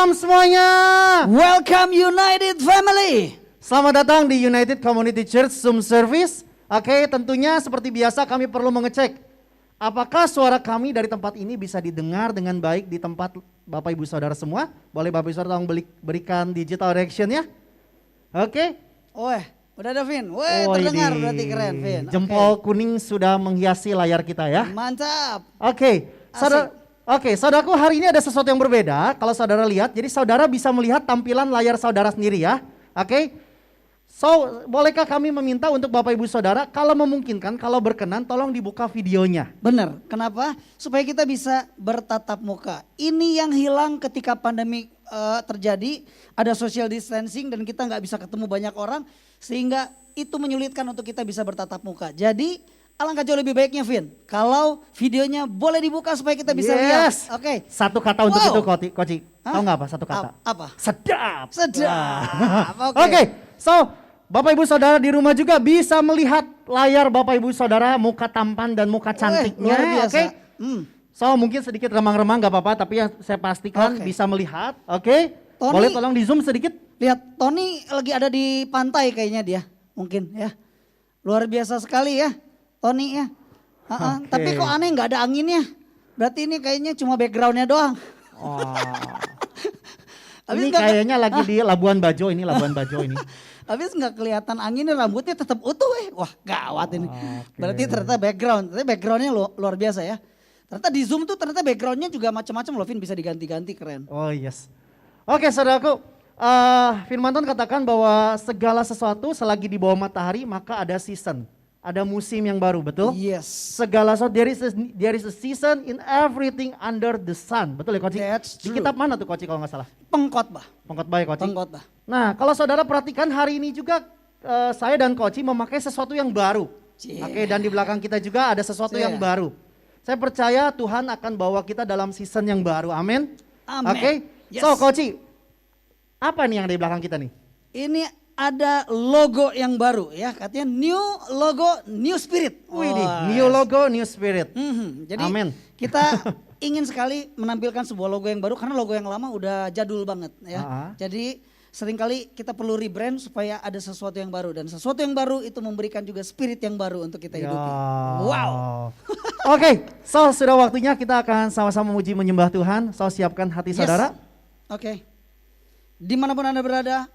Welcome semuanya. Welcome United Family. Selamat datang di United Community Church Zoom Service. Oke, tentunya seperti biasa kami perlu mengecek apakah suara kami dari tempat ini bisa didengar dengan baik di tempat Bapak Ibu Saudara semua. Boleh Bapak Ibu Saudara tolong berikan digital reaction ya. Oke. Udah ada Vin. Terdengar berarti keren Vin. Jempol kuning sudah menghiasi layar kita ya. Mantap. Oke, saudaraku, hari ini ada sesuatu yang berbeda. Kalau saudara lihat, jadi saudara bisa melihat tampilan layar saudara sendiri ya. Oke, so bolehkah kami meminta untuk Bapak Ibu Saudara, kalau memungkinkan, kalau berkenan, tolong dibuka videonya. Benar, kenapa? Supaya kita bisa bertatap muka. Ini yang hilang ketika pandemi terjadi, ada social distancing dan kita nggak bisa ketemu banyak orang, sehingga itu menyulitkan untuk kita bisa bertatap muka. Jadi alangkah jauh lebih baiknya Vin, kalau videonya boleh dibuka supaya kita bisa lihat. Oke. Satu kata untuk itu Koci. Tahu nggak apa satu kata? Apa? Sedap. Oke. So Bapak Ibu Saudara di rumah juga bisa melihat layar Bapak Ibu Saudara, muka tampan dan muka cantiknya. Luar biasa. Oke. So mungkin sedikit remang-remang nggak apa-apa, tapi yang saya pastikan bisa melihat. Oke. Boleh tolong di zoom sedikit? Lihat, Tony lagi ada di pantai kayaknya dia, mungkin ya. Luar biasa sekali ya. Tony ya, tapi kok aneh nggak ada anginnya. Berarti ini kayaknya cuma backgroundnya doang. Ini kayaknya lagi di Labuan Bajo ini. Habis nggak kelihatan anginnya, rambutnya tetap utuh Wah gawat ini. Berarti ternyata backgroundnya luar biasa ya. Ternyata di Zoom tuh ternyata backgroundnya juga macam-macam loh Vin, bisa diganti-ganti, keren. Oh yes. Oke saudaraku, Firmanton katakan bahwa segala sesuatu selagi di bawah matahari maka ada season. Ada musim yang baru, betul? Yes. Segala sesuatu, there is a season in everything under the sun. Betul ya Koci? That's true. Di kitab mana tuh Koci kalau nggak salah? Pengkhotbah. Pengkhotbah ya Koci? Pengkhotbah. Nah kalau saudara perhatikan hari ini juga saya dan Koci memakai sesuatu yang baru. Oke, dan di belakang kita juga ada sesuatu yang baru. Saya percaya Tuhan akan bawa kita dalam season yang baru, amin? Oke, yes. So Koci, apa nih yang ada di belakang kita nih? Ini ada logo yang baru ya, katanya new logo, new spirit. New logo, new spirit. Jadi amin. Kita ingin sekali menampilkan sebuah logo yang baru karena logo yang lama udah jadul banget ya. Jadi seringkali kita perlu rebrand supaya ada sesuatu yang baru, dan sesuatu yang baru itu memberikan juga spirit yang baru untuk kita hidupi. Wow. Oke, so sudah waktunya kita akan sama-sama memuji menyembah Tuhan. So siapkan hati saudara. Oke. Dimanapun Anda berada,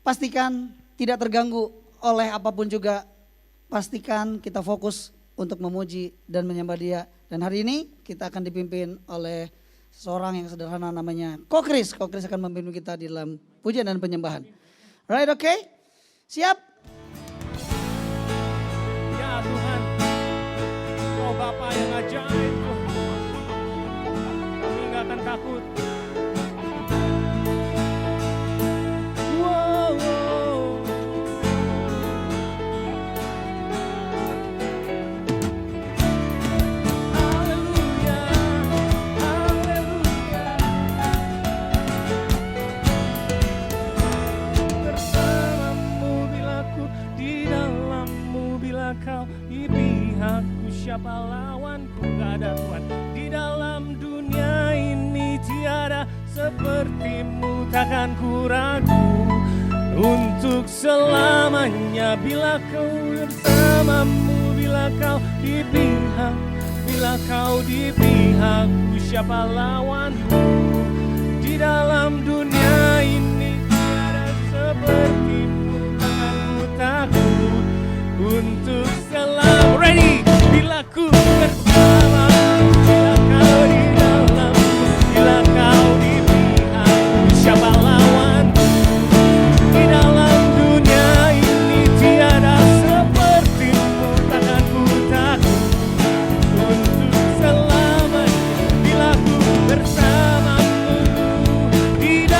pastikan tidak terganggu oleh apapun juga. Pastikan kita fokus untuk memuji dan menyembah Dia. Dan hari ini kita akan dipimpin oleh seorang yang sederhana namanya Ko Kris. Ko Kris akan memimpin kita di dalam pujian dan penyembahan. Right, oke? Siap? Ya Tuhan, Kau Bapa yang ajaib. Kami gak akan takut. Kau di pihakku, siapa lawanku? Gak ada Tuhan di dalam dunia ini, tiada sepertimu. Takkan ku ragu untuk selamanya. Bila kau bersamamu, bila kau di pihakku, siapa lawanku? Di dalam dunia ini tiada sepertimu. Takkan ku takut untuk selalu. Ready? Bila ku bersama, bila kau di dalam, bila kau di pihak, siapa lawanku? Di dalam dunia ini tiada sepertimu. Takkan ku takut untuk selamanya. Bila ku bersamamu, di dalam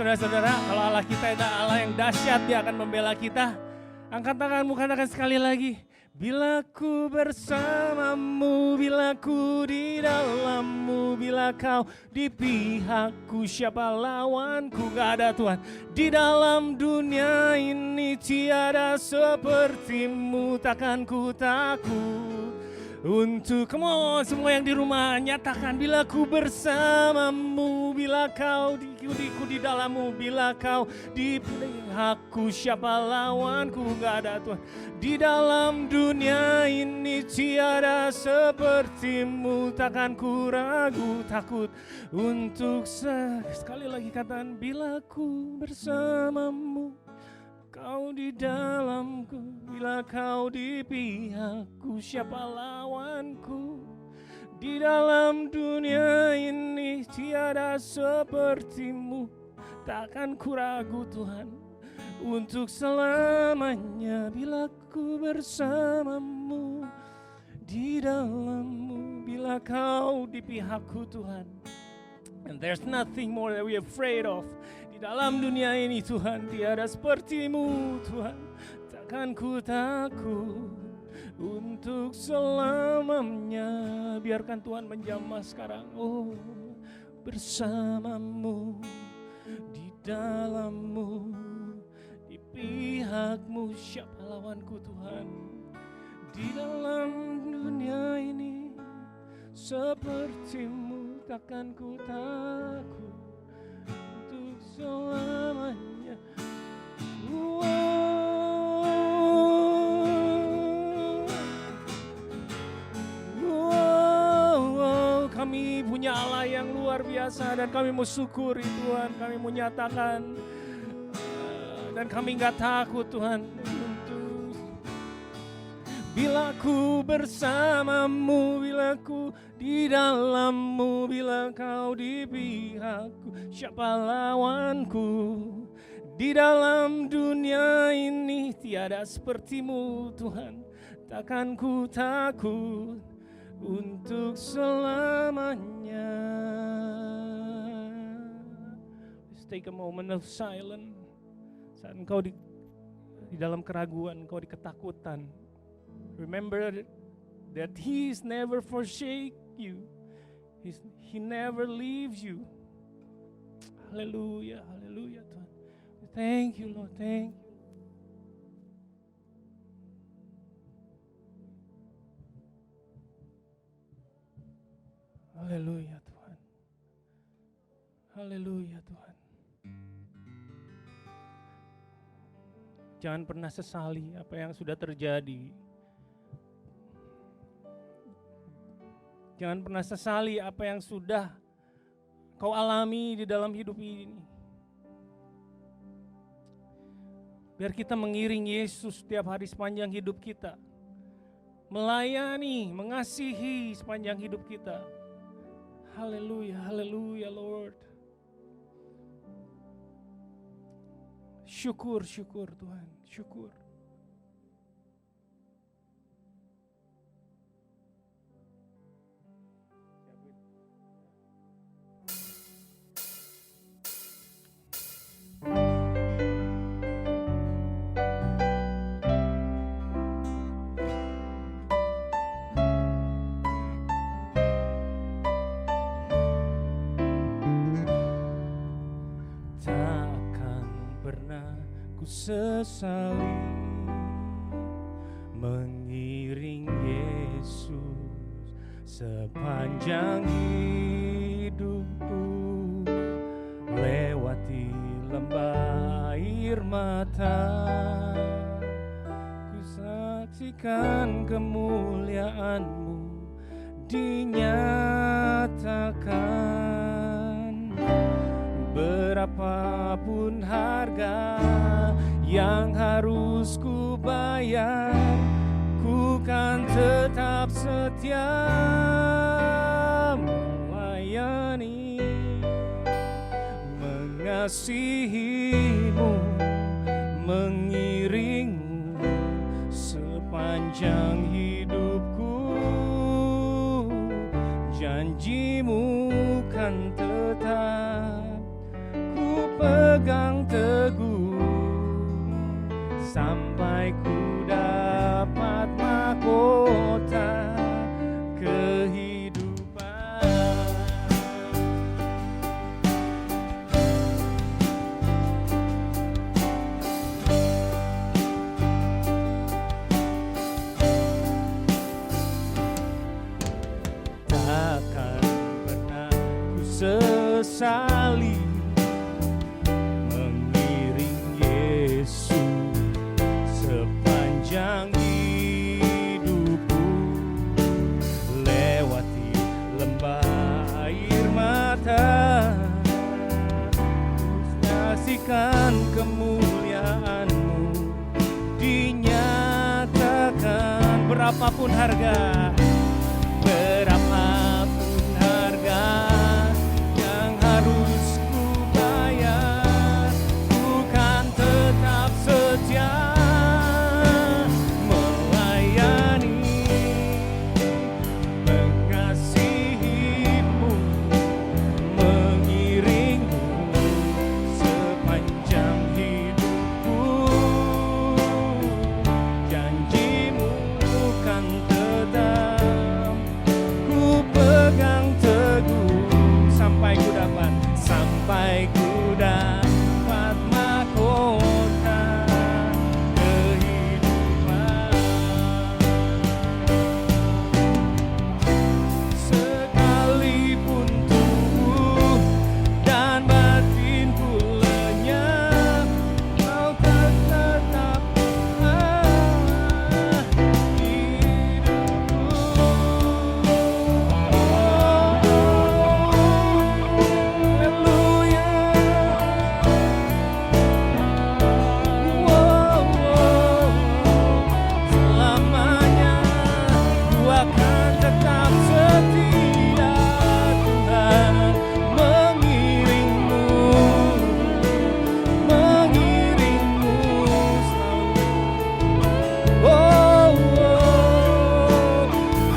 Saudara-saudara, kalau Allah kita adalah Allah yang dahsyat, Dia akan membela kita. Angkat tanganmu, katakan sekali lagi. Bila ku bersamamu, bila ku di dalammu, bila kau di pihakku, siapa lawanku? Gak ada Tuhan. Di dalam dunia ini tiada sepertimu, takkan ku takut. Untuk come on, semua yang di rumah nyatakan, bila ku bersamamu, bila kau di dalammu, bila kau di pihakku, siapa lawanku? Gak ada Tuhan. Di dalam dunia ini tiada sepertimu, takkan ku ragu takut untuk sekali lagi katakan, bila ku bersamamu, kau di dalamku, bila kau di pihakku, siapa lawanku? Di dalam dunia ini tiada sepertimu, takkan ku ragu Tuhan untuk selamanya. Bila ku bersamamu, di dalammu, bila kau di pihakku Tuhan. And there's nothing more that we're afraid of. Di dalam dunia ini Tuhan, tiada sepertimu Tuhan, takkan ku takut untuk selamanya. Biarkan Tuhan menjamah sekarang. Oh, bersamamu, di dalammu, di pihakmu, siapa lawanku Tuhan? Di dalam dunia ini sepertimu, takkan ku takut untuk selamanya. Kami punya Allah yang luar biasa dan kami mau syukuri Tuhan. Kami mau nyatakan dan kami gak takut Tuhan. Bila ku bersamamu, bila ku di dalammu, bila kau di pihakku, siapa lawanku? Di dalam dunia ini tiada sepertimu Tuhan, takkan ku takut untuk selamanya. Let's take a moment of silence. Saat engkau di dalam keraguan, engkau di ketakutan, remember that He is never forsake you. He never leaves you. Haleluya, haleluya Tuhan. Thank you Lord, thank you. Haleluya Tuhan. Haleluya Tuhan. Jangan pernah sesali apa yang sudah terjadi. Jangan pernah sesali apa yang sudah kau alami di dalam hidup ini. Biar kita mengiring Yesus setiap hari sepanjang hidup kita. Melayani, mengasihi sepanjang hidup kita. Haleluya, haleluya Lord. Syukur, syukur Tuhan, syukur. Sesali mengiring Yesus sepanjang hidupku, lewati lembah air mata, ku saksikan kemuliaan-Mu dinyatakan. Berapapun harga yang harus ku bayar, ku kan tetap setia melayani, mengasihi-Mu, mengiring-Mu sepanjang hidupku. Janji-Mu kan tetap ku pegang. salib, mengiring Yesus sepanjang hidupku, lewati lembah air mata, saksikan kemuliaan-Mu, dinyatakan berapapun harga, berapapun harga yang harus ku bayar, ku kan tetap setia melayani, mengasihi-Mu, mengiring-Mu sepanjang hidupku. Janji-Mu kan tetap ku pegang teguh, sampai ku dapat mahkota kehidupan. Sekalipun tubuh dan batinku lenyap, Kau tetap selamanya ku akan tetap setia, Tuhan, mengiring-Mu, mengiring-Mu selalu.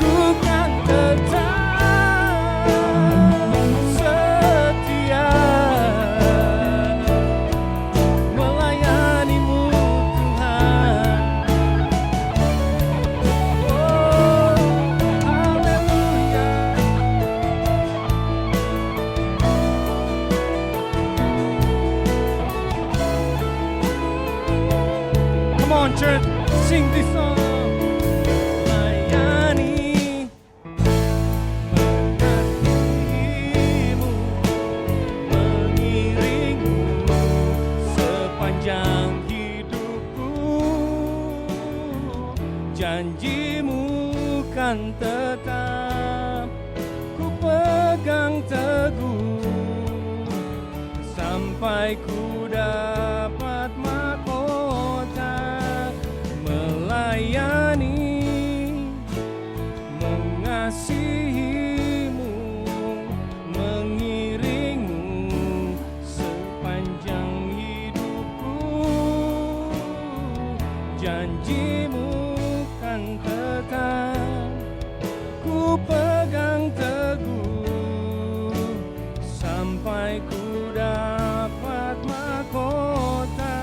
Ku kan tetap setia melayani-Mu, Tuhan. Haleluya. Come on, church, sing this song. Melayani, mengasihi-Mu, mengiring-Mu sepanjang hidupku. Janji-Mu kan tetap ku pegang teguh, sampai ku dapat mahkota melayani, mengasihi-Mu, mengiring-Mu sepanjang hidupku. Janji-Mu kan tetap ku pegang teguh, sampai ku dapat mahkota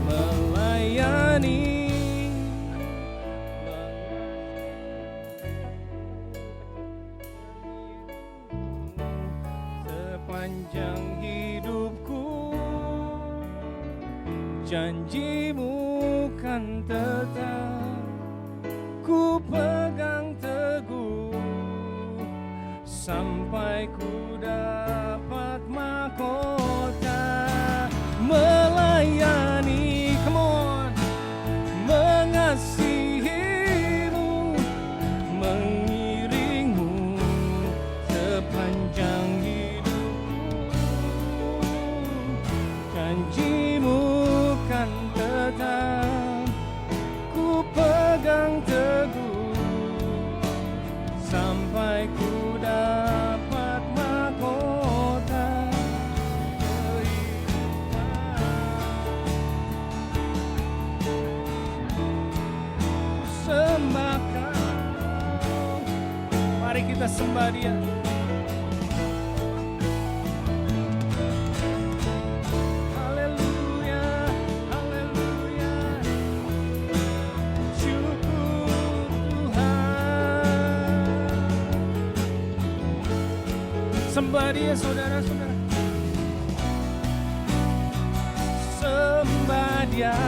melayani, sepanjang hidupku. Janji-Mu kan tetap ku pegang teguh, sampai ku dapat mahkota melayani. Come on, mengasihi-Mu, mengiring-Mu sepanjang hidupku. Janji-Mu kan tetap ku pegang teguh, sampai ku dapat mahkota kehidupan. Sembah Kau, mari kita sembah Dia. Haleluya, haleluya. Syukur Tuhan. Sembah Dia, saudara-saudara. Sembah Dia,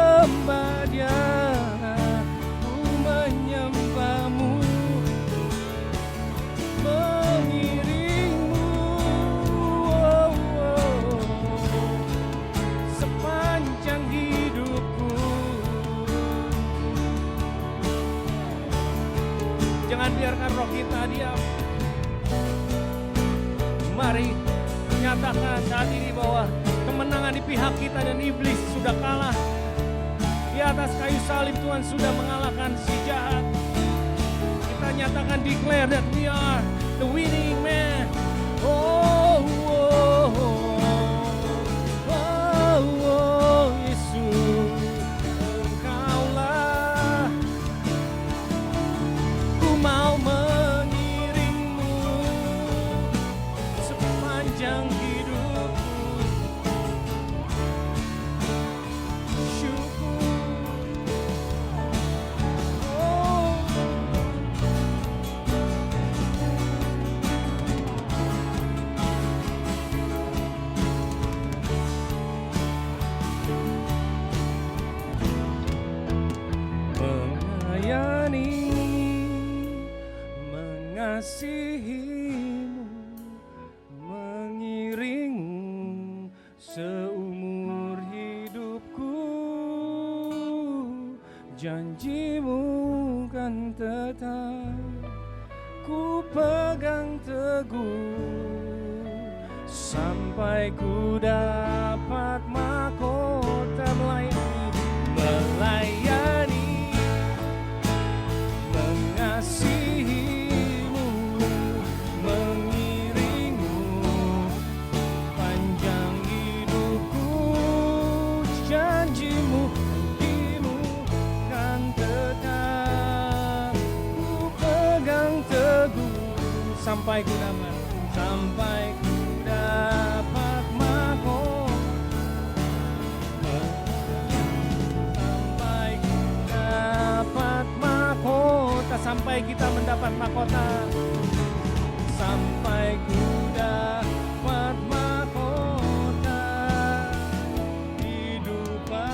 sembah Dia, ku menyembahmu, mengiringmu, oh, oh, sepanjang hidupku. Jangan biarkan roh kita diam. Mari nyatakan saat ini bahwa kemenangan di pihak kita dan iblis sudah kalah. Di atas kayu salib Tuhan sudah mengalahkan si jahat. Kita nyatakan declare that we are the winning man. Oh, oh, oh, oh, oh, Yesus, Engkaulah. Ku mau mengiringmu sepanjang hidupku. Syukur, oh, melayani, mengasihimu, mengiringmu seumur hidupku. Janjimu kan tetap ku pegang teguh sampai ku dapat mahkota. Melayani, mengasihimu, mengiringmu panjang hidupku. Janjimu kan tetap ku pegang teguh sampai ku dapat mahkota. Sampai kita mendapat mahkota, sampai ku dapat mahkota kehidupan.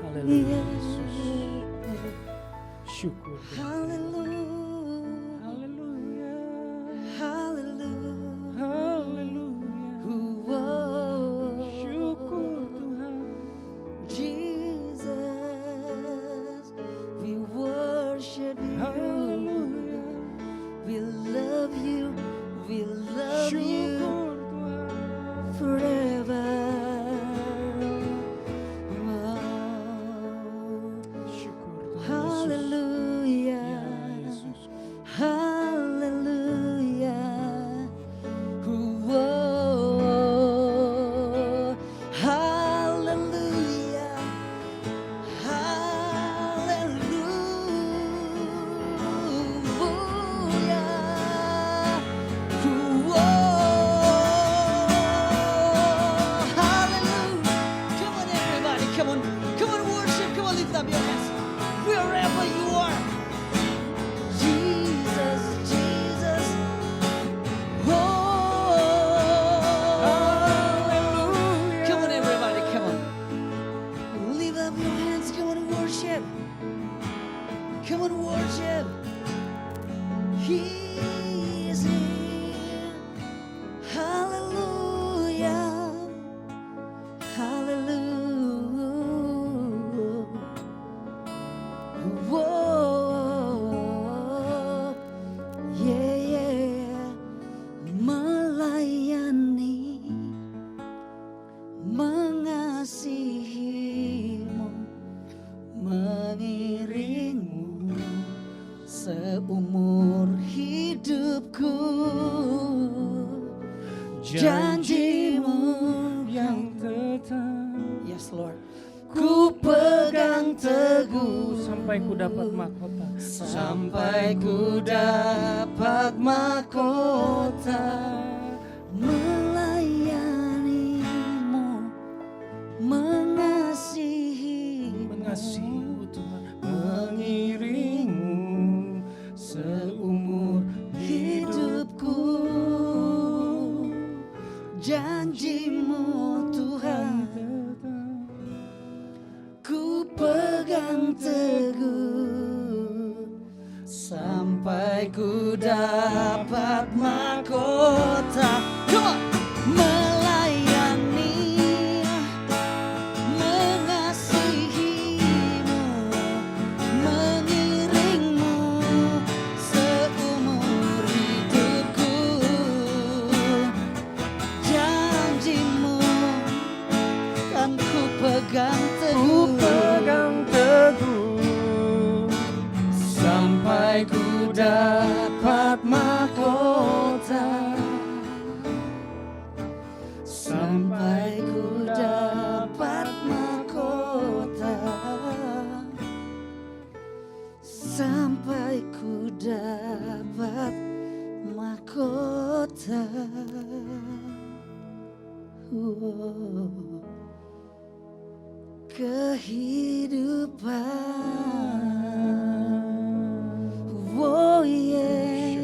Haleluya Yesus, syukur. Haleluya. Janjimu yang tetap, Yes Lord. ku pegang teguh sampai ku dapat mahkota. Sampai ku dapat mahkota, melayanimu, mengasihimu, Mengasihimu Tuhan, dapat mahkota. Come on. Melayani, mengasihimu, mengiringmu seumur hidupku. Janjimu kan ku pegang Ku teguh, pegang teguh sampai ku dapat mahkota. sampai ku dapat mahkota, sampai ku dapat mahkota. Kehidupan, oh yeah,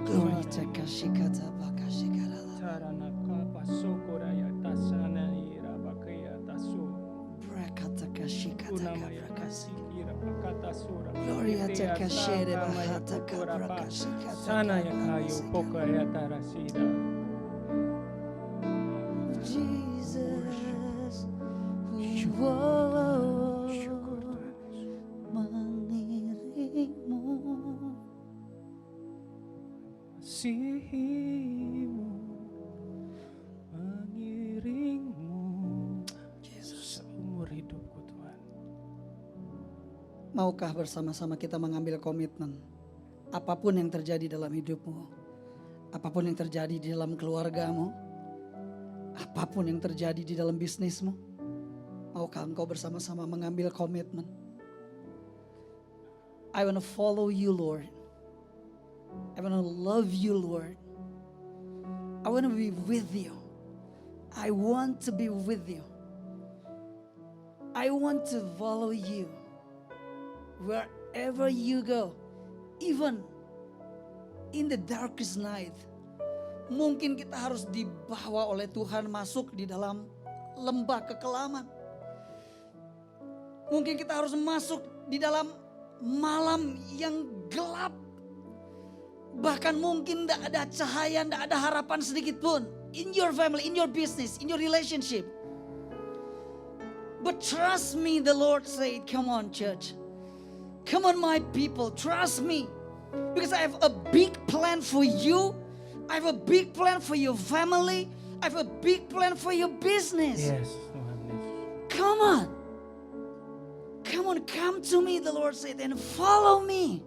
glory to Kashikata Bakashikara. Brakata Kashikata Kabrakasi. Gloria to Kashere Bahata Kabrakashikata. Sana ya kayo poka ya tarasida. Jesus, mengiringmu. Sihimu mengiringmu seumur hidupku Tuhan. Maukah bersama-sama kita mengambil komitmen? Apapun yang terjadi dalam hidupmu, apapun yang terjadi di dalam keluargamu, apapun yang terjadi di dalam bisnismu, maukah engkau bersama-sama mengambil komitmen? I want to follow you, Lord. I want to love you, Lord. I want to be with you. I want to be with you. I want to follow you wherever you go, even in the darkest night. Mungkin kita harus dibawa oleh Tuhan masuk di dalam lembah kekelaman. Mungkin kita harus masuk di dalam malam yang gelap. Bahkan mungkin tidak ada cahaya, tidak ada harapan sedikit pun. In your family, in your business, in your relationship. But trust me, the Lord said, come on church. Come on my people, trust me. Because I have a big plan for you. I have a big plan for your family. I have a big plan for your business. Yes, Tuhan Yesus. Come on. Come on, come to me, the Lord said, and follow me.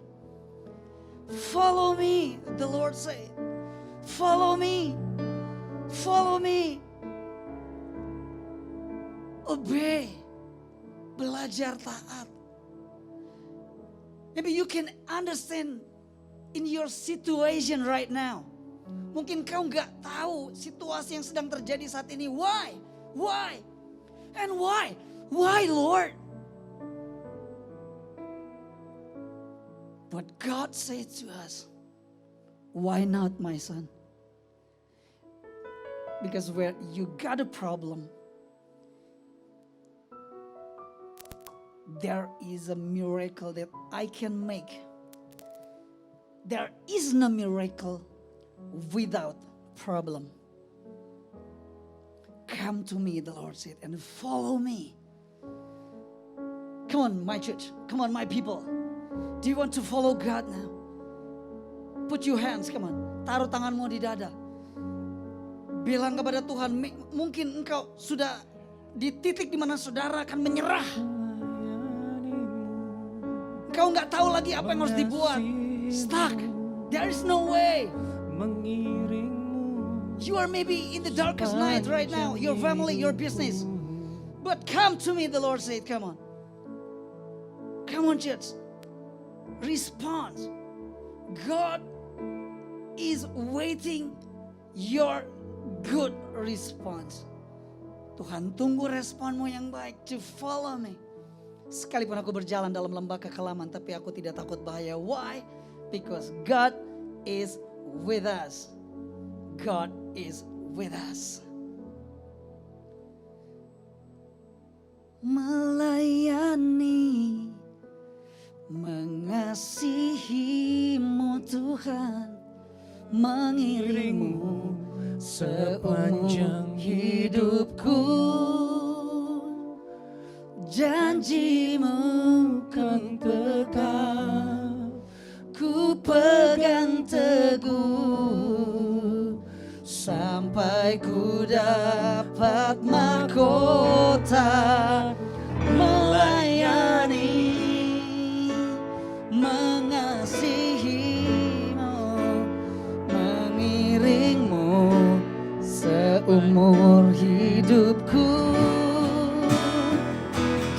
Follow me, the Lord said. Follow me. Follow me. Obey. Belajar taat. Maybe you can understand in your situation right now. Mungkin kau nggak tahu situasi yang sedang terjadi saat ini. Why? Why? And why? Why, Lord? But God said to us, why not, my son? Because where you got a problem, there is a miracle that I can make. There is no miracle without problem. Come to me, the Lord said, and follow me. Come on, my church. Come on, my people. Do you want to follow God now? Put your hands, come on. Taruh tanganmu di dada. Bilang kepada Tuhan, mungkin engkau sudah di titik di mana saudara akan menyerah. Engkau nggak tahu lagi apa yang harus dibuat. Stuck. There is no way. You are maybe in the darkest night right now. Your family, your business. But come to me, the Lord said, come on. Come on, church. Respond. God is waiting your good response. Tuhan tunggu responmu yang baik to follow me. Sekalipun aku berjalan dalam lembah kekelaman, tapi aku tidak takut bahaya. Why? Because God is with us. God is with us. Melayani, mengasihimu Tuhan, mengiringmu sepanjang hidupku. Janjimu kan tetap ku pegang teguh, sampai ku dapat mahkota. Melayani, mengasihimu, mengiringmu seumur hidupku.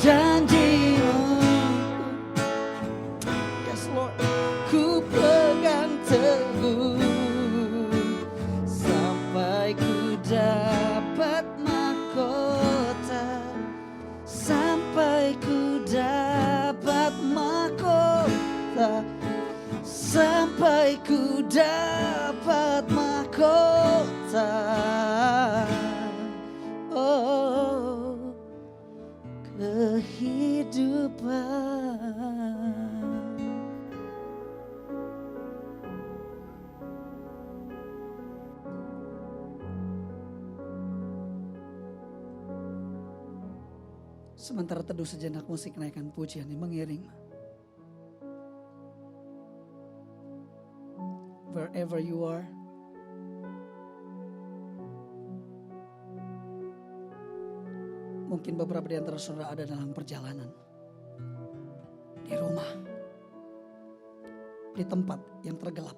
Janjimu, yes Lord, ku pegang teguh, sampai ku dapat mahkota, sampai ku dapat mahkota, sampai ku dapat mahkota. Oh, kehidupan. Sementara teduh sejenak, musik naikkan pujian yang mengiring. Wherever you are, mungkin beberapa di antara saudara ada dalam perjalanan, di rumah, di tempat yang tergelap.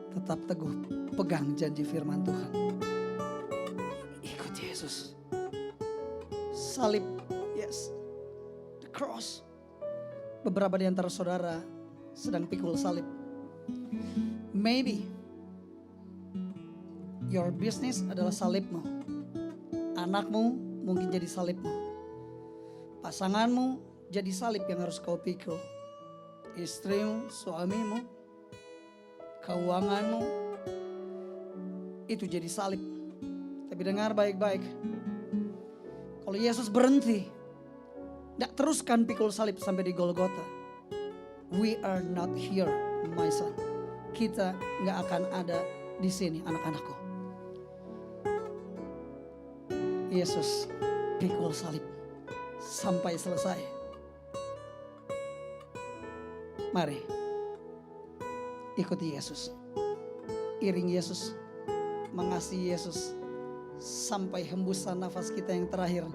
Tetap teguh pegang janji firman Tuhan. Ikut Yesus. Salib, yes, the cross. Beberapa di antara saudara sedang pikul salib. Maybe your business adalah salibmu. Anakmu mungkin jadi salibmu. Pasanganmu jadi salib yang harus kau pikul. Istrimu, suamimu, keuanganmu, itu jadi salib. Tapi dengar baik-baik. Kalau Yesus berhenti, tidak teruskan pikul salib sampai di Golgota. We are not here, my son. Kita nggak akan ada di sini, anak-anakku. Yesus pikul salib sampai selesai. Mari ikuti Yesus, iring Yesus, mengasihi Yesus sampai hembusan nafas kita yang terakhir.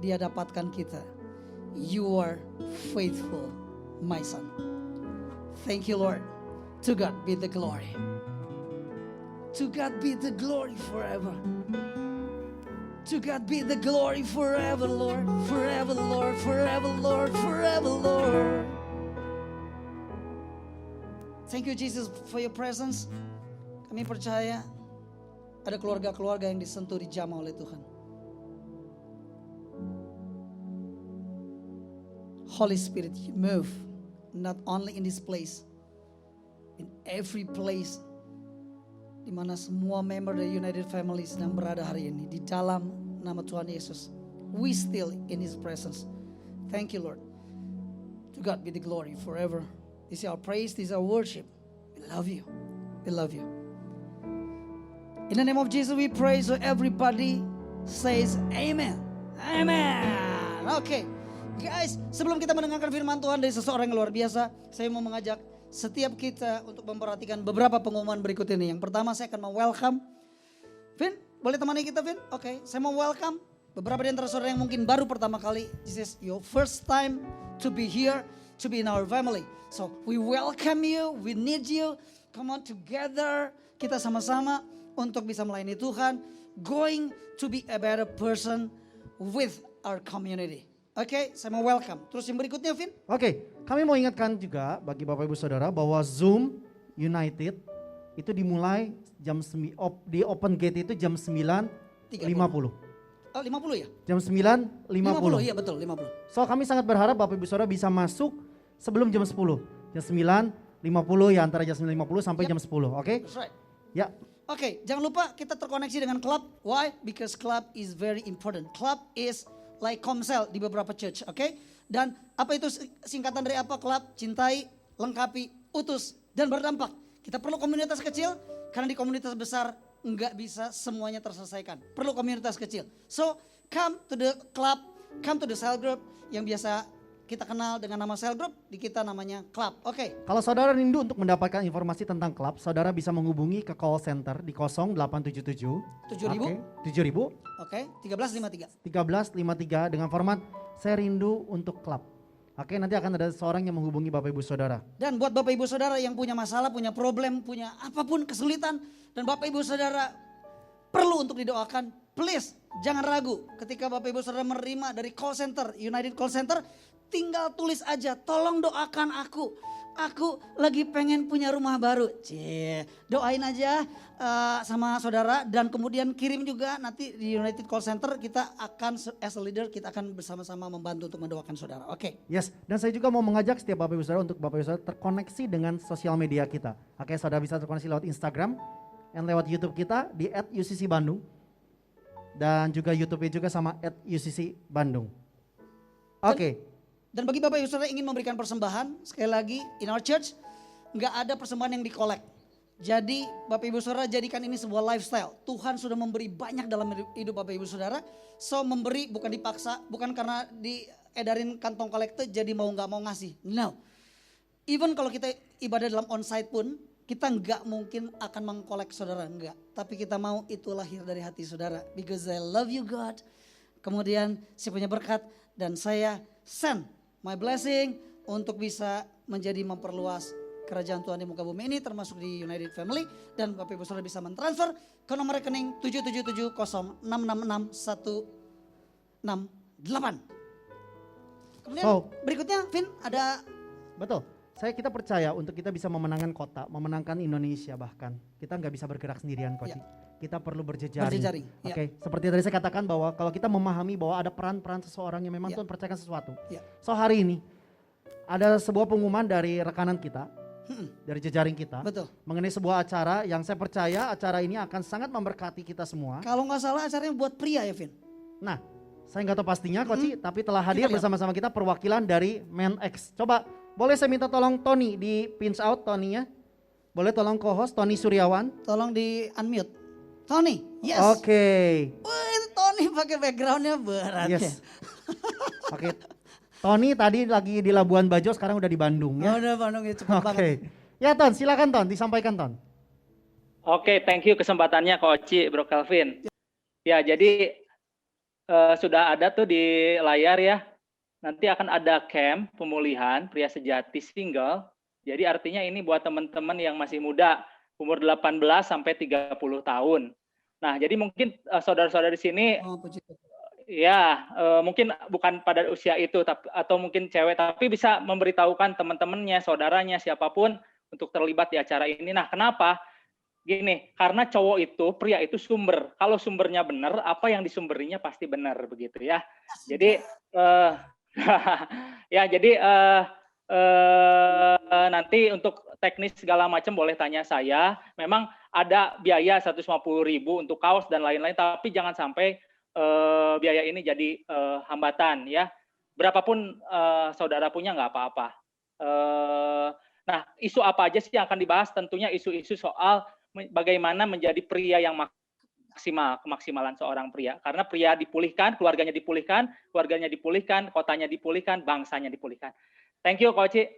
Dia dapatkan kita. You are faithful, my son. Thank you, Lord. To God be the glory. To God be the glory forever. To God be the glory forever, Lord. Forever, Lord. Forever, Lord. Forever, Lord. Thank you, Jesus, for your presence. Kami percaya ada keluarga-keluarga yang disentuh, dijamah oleh Tuhan. Holy Spirit, you move not only in this place, in every place di mana semua member dari United Family sedang berada hari ini, di dalam nama Tuhan Yesus. We still in His presence. Thank you, Lord. To God be the glory forever. This is our praise, this is our worship. We love you. We love you. In the name of Jesus we pray, so everybody says amen. Amen. Oke. Guys, sebelum kita mendengarkan firman Tuhan dari seseorang yang luar biasa, saya mau mengajak setiap kita untuk memperhatikan beberapa pengumuman berikut ini. Yang pertama, saya akan welcome Vin, boleh temani kita Vin? Oke, saya mau welcome beberapa di antara saudara yang mungkin baru pertama kali. This is your first time to be here, to be in our family. So we welcome you, we need you. Come on together, kita sama-sama untuk bisa melayani Tuhan. Going to be a better person with our community. Oke, saya mau welcome. Terus yang berikutnya, Vin? Oke, kami mau ingatkan juga bagi Bapak Ibu Saudara bahwa Zoom United itu dimulai di open gate itu jam 9.50. Oh, 50 ya? Jam 9.50. 50, iya betul, 50. So kami sangat berharap Bapak Ibu Saudara bisa masuk sebelum jam 10. Jam 9.50 ya, antara jam 9.50 sampai jam 10, oke? That's right. Ya, Oke, jangan lupa kita terkoneksi dengan club. Why? Because club is very important. Club is like Komsel di beberapa church, oke? Dan apa itu singkatan dari apa? Club, cintai, lengkapi, utus, dan berdampak. Kita perlu komunitas kecil, karena di komunitas besar nggak bisa semuanya terselesaikan. Perlu komunitas kecil. So, come to the club, come to the cell group yang biasa kita kenal dengan nama cell group, di kita namanya club. Oke. kalau saudara rindu untuk mendapatkan informasi tentang klub, saudara bisa menghubungi ke call center di 0877 7.000? Oke, 7.000 Oke, 1353. 1353 dengan format saya rindu untuk klub. Oke, nanti akan ada seorang yang menghubungi Bapak Ibu Saudara. Dan buat Bapak Ibu Saudara yang punya masalah, punya problem, punya apapun kesulitan, dan Bapak Ibu Saudara perlu untuk didoakan, please jangan ragu ketika Bapak Ibu Saudara menerima dari call center, United Call Center, tinggal tulis aja, tolong doakan aku. Aku lagi pengen punya rumah baru. Cie, doain aja sama saudara dan kemudian kirim juga nanti di United Call Center kita akan as a leader kita akan bersama-sama membantu untuk mendoakan saudara. Oke. Yes, dan saya juga mau mengajak setiap Bapak Ibu Saudara untuk Bapak Ibu Saudara terkoneksi dengan sosial media kita. Oke, saudara bisa terkoneksi lewat Instagram dan lewat YouTube kita di @UCC_Bandung dan juga YouTube-nya juga sama @UCC_Bandung. Oke. Dan bagi Bapak Ibu Saudara yang ingin memberikan persembahan, sekali lagi in our church nggak ada persembahan yang dikolek. Jadi Bapak Ibu Saudara jadikan ini sebuah lifestyle. Tuhan sudah memberi banyak dalam hidup Bapak Ibu Saudara. So memberi bukan dipaksa, bukan karena diedarin kantong kolektor jadi mau nggak mau ngasih. No. Even kalau kita ibadah dalam onsite pun kita nggak mungkin akan mengkolek saudara, enggak. Tapi kita mau itu lahir dari hati saudara. Because I love you God. Kemudian saya punya berkat dan saya send my blessing untuk bisa menjadi memperluas kerajaan Tuhan di muka bumi ini termasuk di United Family. Dan Bapak Ibu Saudara bisa mentransfer ke nomor rekening 77706666168. Kemudian berikutnya Vin ada. Betul. Kita percaya untuk kita bisa memenangkan kota, memenangkan Indonesia bahkan. Kita nggak bisa bergerak sendirian Coach. Kita perlu berjejaring. Oke, seperti tadi saya katakan bahwa kalau kita memahami bahwa ada peran-peran seseorang yang memang Tuhan percayakan sesuatu. So hari ini ada sebuah pengumuman dari rekanan kita, dari jejaring kita. Betul. Mengenai sebuah acara yang saya percaya acara ini akan sangat memberkati kita semua. Kalau nggak salah acaranya buat pria ya Vin? Nah, saya nggak tahu pastinya Coach, tapi telah hadir bersama-sama kita perwakilan dari Men X. Coba boleh saya minta tolong Tony di pinch out Tony-nya. Boleh tolong co-host Tony Suryawan. Tolong di unmute. Tony, yes. Oke. Wih, Tony pakai backgroundnya berat Yes. Oke. Tony tadi lagi di Labuan Bajo, sekarang udah di Bandung ya. Oh, udah Bandung ya cepet banget. Oke. Ya Ton, silakan Ton, disampaikan Ton. Oke, thank you kesempatannya Coach Bro Calvin. Ya, jadi sudah ada tuh di layar ya. Nanti akan ada camp pemulihan pria sejati single. Jadi artinya ini buat teman-teman yang masih muda, umur 18 sampai 30 tahun. Nah, jadi mungkin saudara-saudara di sini ya mungkin bukan pada usia itu atau mungkin cewek tapi bisa memberitahukan teman-temannya, saudaranya, siapapun untuk terlibat di acara ini. Nah, kenapa? Gini, karena cowok itu, pria itu sumber. Kalau sumbernya benar, apa yang disumberinya pasti benar begitu ya. Jadi ya jadi nanti untuk teknis segala macam boleh tanya saya. Memang ada biaya 150.000 untuk kaos dan lain-lain, tapi jangan sampai biaya ini jadi hambatan ya. Berapapun saudara punya nggak apa-apa. Nah, isu apa aja sih yang akan dibahas? Tentunya isu-isu soal bagaimana menjadi pria yang maksimal, kemaksimalan seorang pria. Karena pria dipulihkan, keluarganya dipulihkan, kotanya dipulihkan, bangsanya dipulihkan. Thank you, Coach.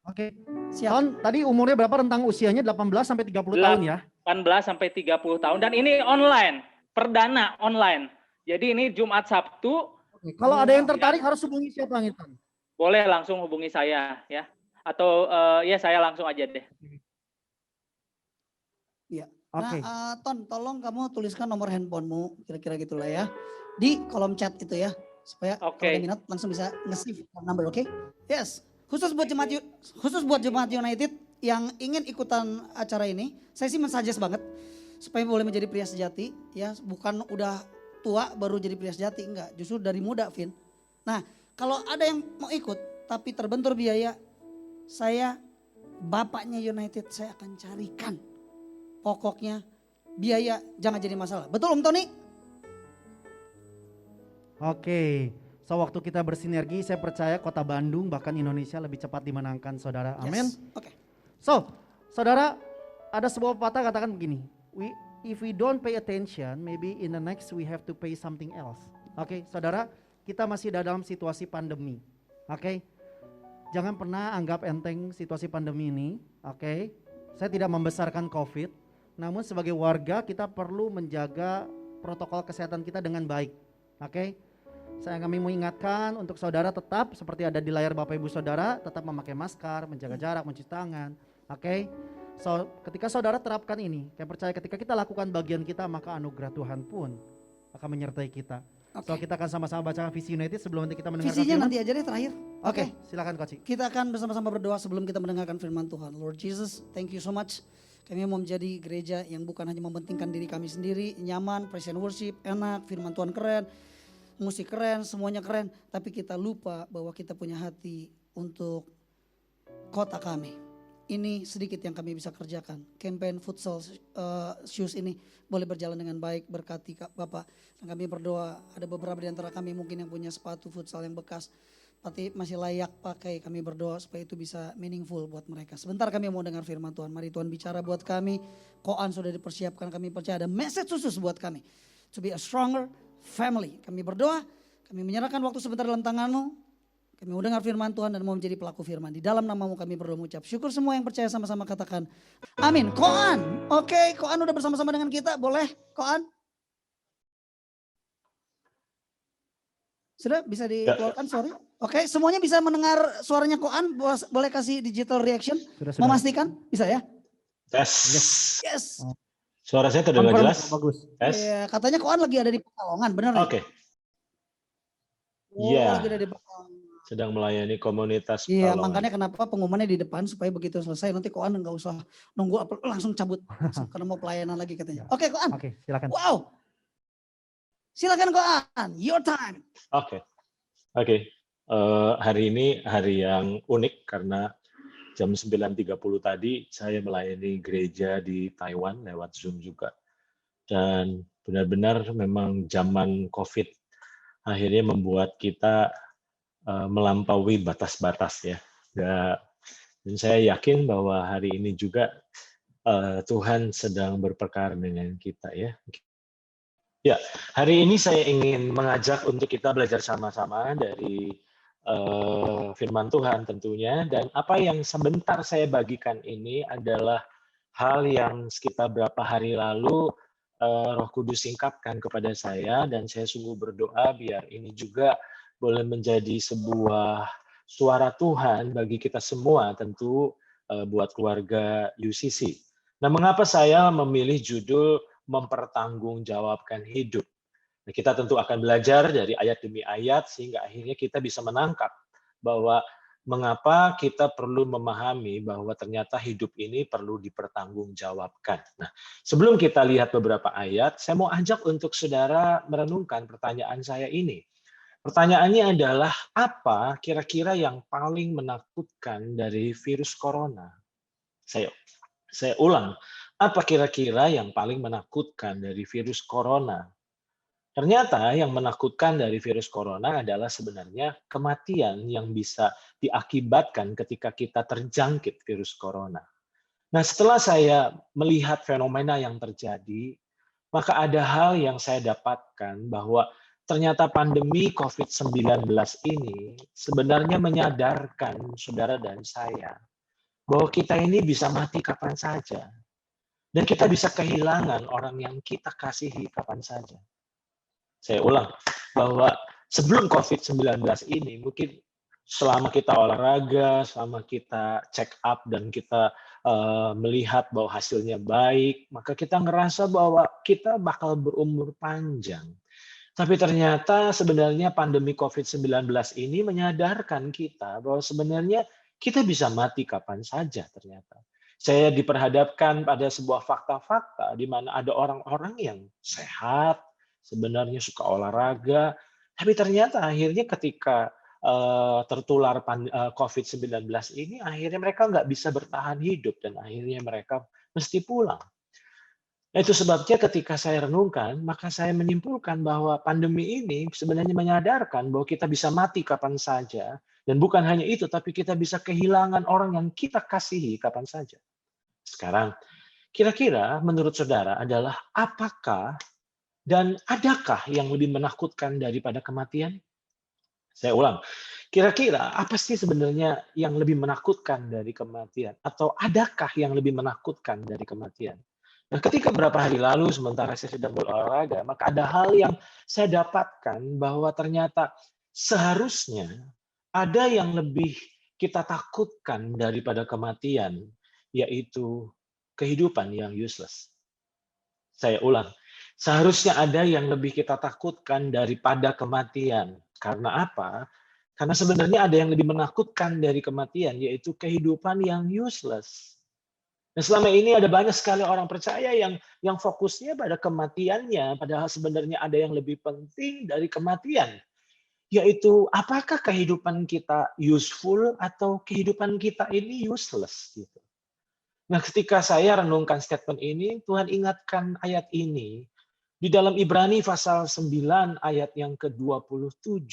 Oke. Ton, tadi umurnya berapa, rentang usianya 18 sampai 30 tahun ya? 18 sampai 30 tahun dan ini online, perdana online. Jadi ini Jumat Sabtu. Oke. Kalau ada yang tertarik harus hubungi siapa nih Ton? Boleh langsung hubungi saya ya. Atau ya saya langsung aja deh. Iya. Oke. Nah, Ton, tolong kamu tuliskan nomor handphonemu, kira-kira gitulah ya. Di kolom chat itu ya. Supaya kalau ada minat langsung bisa nge-save number, oke? Yes. Khusus buat Jemaat United yang ingin ikutan acara ini, saya sih mensuggest banget supaya boleh menjadi pria sejati ya, bukan udah tua baru jadi pria sejati, enggak, justru dari muda, Vin. Nah, kalau ada yang mau ikut, tapi terbentur biaya, saya bapaknya United saya akan carikan. Pokoknya biaya jangan jadi masalah. Betul Om Tony? Oke, so waktu kita bersinergi, saya percaya kota Bandung bahkan Indonesia lebih cepat dimenangkan, saudara. Amin. Yes. Oke. So, saudara, ada sebuah pepatah katakan begini, if we don't pay attention, maybe in the next we have to pay something else. Oke, saudara, kita masih dalam situasi pandemi. Oke, jangan pernah anggap enteng situasi pandemi ini. Oke, saya tidak membesarkan COVID, namun sebagai warga kita perlu menjaga protokol kesehatan kita dengan baik. Oke, kami mau ingatkan untuk saudara tetap seperti ada di layar Bapak Ibu Saudara, tetap memakai masker, menjaga jarak, mencuci tangan. Oke, so ketika saudara terapkan ini, saya percaya ketika kita lakukan bagian kita, maka anugerah Tuhan pun akan menyertai kita. So kita akan sama-sama baca Visi United sebelum nanti kita mendengarkan Visinya firman. nanti aja deh terakhir. Oke, silakan Coach. Kita akan bersama-sama berdoa sebelum kita mendengarkan firman Tuhan. Lord Jesus, thank you so much. Kami mau menjadi gereja yang bukan hanya mementingkan diri kami sendiri, nyaman, praise and worship, enak, firman Tuhan keren, musik keren, semuanya keren. Tapi kita lupa bahwa kita punya hati untuk kota kami. Ini sedikit yang kami bisa kerjakan. Campaign futsal shoes ini boleh berjalan dengan baik, berkati Bapak. Dan kami berdoa ada beberapa di antara kami mungkin yang punya sepatu futsal yang bekas, tapi masih layak pakai. Kami berdoa supaya itu bisa meaningful buat mereka. Sebentar kami mau dengar firman Tuhan. Mari Tuhan bicara buat kami. Koan sudah dipersiapkan, kami percaya ada message khusus buat kami. To be a stronger family. Kami berdoa, kami menyerahkan waktu sebentar dalam tangan-Mu. Kami mau dengar firman Tuhan dan mau menjadi pelaku firman. Di dalam nama-Mu kami berdoa mengucap syukur. Semua yang percaya sama-sama katakan amin. Koan, oke, Koan udah bersama-sama dengan kita. Boleh Koan? Sudah bisa dikeluarkan, sorry. Oke, semuanya bisa mendengar suaranya Koan. Boleh kasih digital reaction? Sudah. Memastikan? Bisa ya? Yes. Yes. Suara saya terdengar jelas? Bagus. Yes. Ya, katanya Koan lagi ada di Pekalongan, benar ya? Oke. Oh, Iya. lagi ada di Pekalongan. Sedang melayani komunitas Iya, Pekalongan. makanya kenapa pengumumannya di depan supaya begitu selesai nanti Koan nggak usah nunggu langsung cabut karena mau pelayanan lagi katanya. Oke, Koan. Oke, silakan. Wow. Silakan Koan, your time. Oke. Hari ini hari yang unik karena jam 9.30 tadi saya melayani gereja di Taiwan lewat Zoom juga. Dan benar-benar memang zaman COVID akhirnya membuat kita melampaui batas-batas ya. Dan saya yakin bahwa hari ini juga Tuhan sedang berperkara dengan kita ya. Ya, hari ini saya ingin mengajak untuk kita belajar sama-sama dari firman Tuhan tentunya. Dan apa yang sebentar saya bagikan ini adalah hal yang sekitar berapa hari lalu Roh Kudus singkapkan kepada saya. Dan saya sungguh berdoa biar ini juga boleh menjadi sebuah suara Tuhan bagi kita semua, tentu buat keluarga UCC. Nah, mengapa saya memilih judul mempertanggungjawabkan hidup? Nah, kita tentu akan belajar dari ayat demi ayat sehingga akhirnya kita bisa menangkap bahwa mengapa kita perlu memahami bahwa ternyata hidup ini perlu dipertanggungjawabkan. Nah, sebelum kita lihat beberapa ayat, saya mau ajak untuk saudara merenungkan pertanyaan saya ini. Pertanyaannya adalah, apa kira-kira yang paling menakutkan dari virus corona? Saya ulang, apa kira-kira yang paling menakutkan dari virus corona? Ternyata yang menakutkan dari virus corona adalah sebenarnya kematian yang bisa diakibatkan ketika kita terjangkit virus corona. Nah, setelah saya melihat fenomena yang terjadi, maka ada hal yang saya dapatkan bahwa ternyata pandemi COVID-19 ini sebenarnya menyadarkan saudara dan saya bahwa kita ini bisa mati kapan saja. Dan kita bisa kehilangan orang yang kita kasihi kapan saja. Saya ulang, bahwa sebelum COVID-19 ini mungkin selama kita olahraga, selama kita check up dan kita melihat bahwa hasilnya baik, maka kita ngerasa bahwa kita bakal berumur panjang. Tapi ternyata sebenarnya pandemi COVID-19 ini menyadarkan kita bahwa sebenarnya kita bisa mati kapan saja ternyata. Saya diperhadapkan pada sebuah fakta-fakta di mana ada orang-orang yang sehat, sebenarnya suka olahraga, tapi ternyata akhirnya ketika tertular COVID-19 ini, akhirnya mereka nggak bisa bertahan hidup dan akhirnya mereka mesti pulang. Itu sebabnya ketika saya renungkan, maka saya menyimpulkan bahwa pandemi ini sebenarnya menyadarkan bahwa kita bisa mati kapan saja, dan bukan hanya itu, tapi kita bisa kehilangan orang yang kita kasihi kapan saja. Sekarang, kira-kira menurut saudara adalah apakah dan adakah yang lebih menakutkan daripada kematian? Saya ulang, kira-kira apa sih sebenarnya yang lebih menakutkan dari kematian? Atau adakah yang lebih menakutkan dari kematian? Nah, ketika beberapa hari lalu, sementara saya sedang berolahraga, maka ada hal yang saya dapatkan bahwa ternyata seharusnya ada yang lebih kita takutkan daripada kematian, yaitu kehidupan yang useless. Saya ulang, seharusnya ada yang lebih kita takutkan daripada kematian. Karena apa? Karena sebenarnya ada yang lebih menakutkan dari kematian, yaitu kehidupan yang useless. Dan selama ini ada banyak sekali orang percaya yang fokusnya pada kematiannya, padahal sebenarnya ada yang lebih penting dari kematian, yaitu apakah kehidupan kita useful atau kehidupan kita ini useless gitu. Nah, ketika saya renungkan statement ini, Tuhan ingatkan ayat ini. Di dalam Ibrani pasal 9 ayat yang ke-27,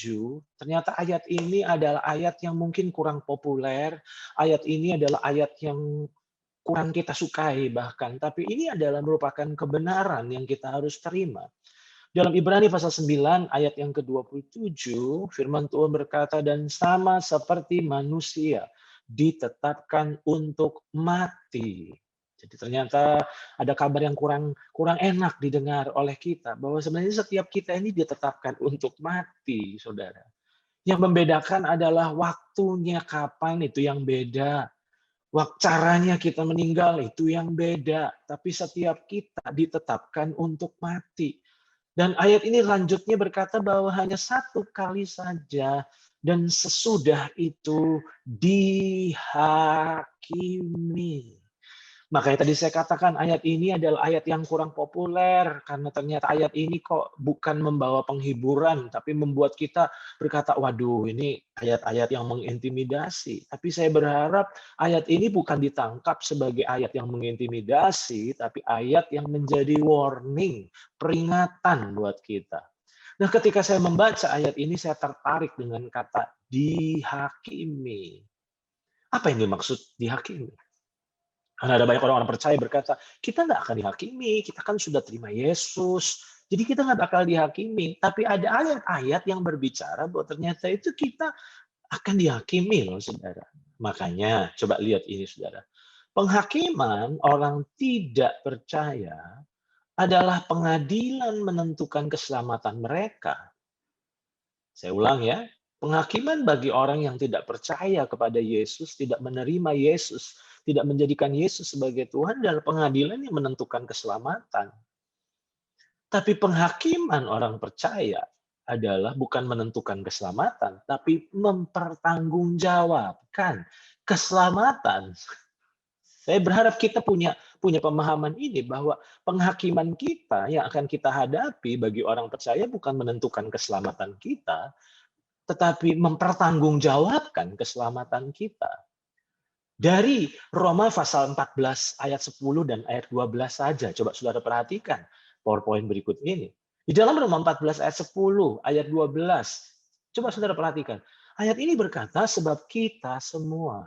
ternyata ayat ini adalah ayat yang mungkin kurang populer, ayat ini adalah ayat yang kurang kita sukai bahkan, tapi ini adalah merupakan kebenaran yang kita harus terima. Dalam Ibrani pasal 9 ayat yang ke-27, firman Tuhan berkata, dan sama seperti manusia ditetapkan untuk mati. Jadi ternyata ada kabar yang kurang enak didengar oleh kita, bahwa sebenarnya setiap kita ini ditetapkan untuk mati, saudara. Yang membedakan adalah waktunya kapan, itu yang beda. Caranya kita meninggal itu yang beda. Tapi setiap kita ditetapkan untuk mati. Dan ayat ini lanjutnya berkata bahwa hanya satu kali saja, dan sesudah itu dihakimi. Makanya tadi saya katakan ayat ini adalah ayat yang kurang populer, karena ternyata ayat ini kok bukan membawa penghiburan, tapi membuat kita berkata, waduh ini ayat-ayat yang mengintimidasi. Tapi saya berharap ayat ini bukan ditangkap sebagai ayat yang mengintimidasi, tapi ayat yang menjadi warning, peringatan buat kita. Nah, ketika saya membaca ayat ini, saya tertarik dengan kata dihakimi. Apa yang dimaksud dihakimi? Karena ada banyak orang-orang percaya berkata, kita nggak akan dihakimi, kita kan sudah terima Yesus, jadi kita nggak bakal dihakimi. Tapi ada ayat-ayat yang berbicara bahwa ternyata itu kita akan dihakimi loh, saudara. Makanya, coba lihat ini, saudara. Penghakiman orang tidak percaya adalah pengadilan menentukan keselamatan mereka. Saya ulang ya, penghakiman bagi orang yang tidak percaya kepada Yesus, tidak menerima Yesus, tidak menjadikan Yesus sebagai Tuhan, adalah pengadilan yang menentukan keselamatan. Tapi penghakiman orang percaya adalah bukan menentukan keselamatan, tapi mempertanggungjawabkan keselamatan. Saya berharap kita punya pemahaman ini, bahwa penghakiman kita yang akan kita hadapi bagi orang percaya bukan menentukan keselamatan kita, tetapi mempertanggungjawabkan keselamatan kita. Dari Roma pasal 14 ayat 10 dan ayat 12 saja. Coba saudara perhatikan PowerPoint berikut ini. Di dalam Roma 14 ayat 10, ayat 12. Coba saudara perhatikan. Ayat ini berkata, sebab kita semua,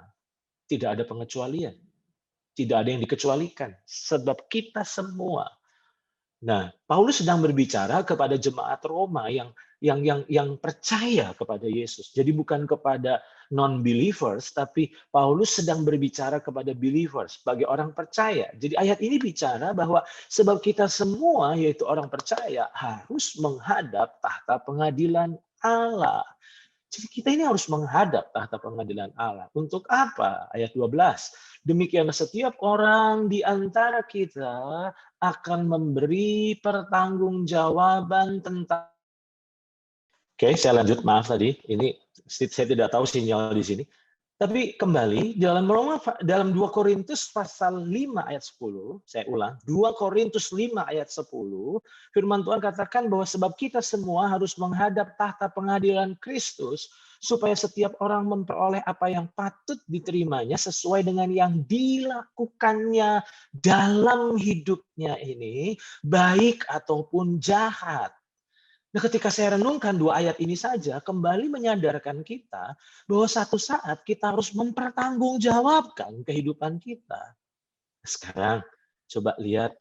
tidak ada pengecualian. Tidak ada yang dikecualikan. Sebab kita semua. Nah, Paulus sedang berbicara kepada jemaat Roma yang percaya kepada Yesus. Jadi bukan kepada non-believers, tapi Paulus sedang berbicara kepada believers, bagi orang percaya. Jadi ayat ini bicara bahwa sebab kita semua, yaitu orang percaya, harus menghadap tahta pengadilan Allah. Jadi kita ini harus menghadap tahta pengadilan Allah. Untuk apa? Ayat 12. Demikian setiap orang di antara kita akan memberi pertanggungjawaban tentang. Oke, saya lanjut. Maaf tadi, ini saya tidak tahu sinyal di sini. Tapi kembali dalam 2 Korintus pasal 5 ayat 10, saya ulang, 2 Korintus 5 ayat 10, firman Tuhan katakan bahwa sebab kita semua harus menghadap tahta pengadilan Kristus supaya setiap orang memperoleh apa yang patut diterimanya sesuai dengan yang dilakukannya dalam hidupnya ini, baik ataupun jahat. Nah, ketika saya renungkan 2 ayat ini saja, kembali menyadarkan kita bahwa satu saat kita harus mempertanggungjawabkan kehidupan kita. Sekarang coba lihat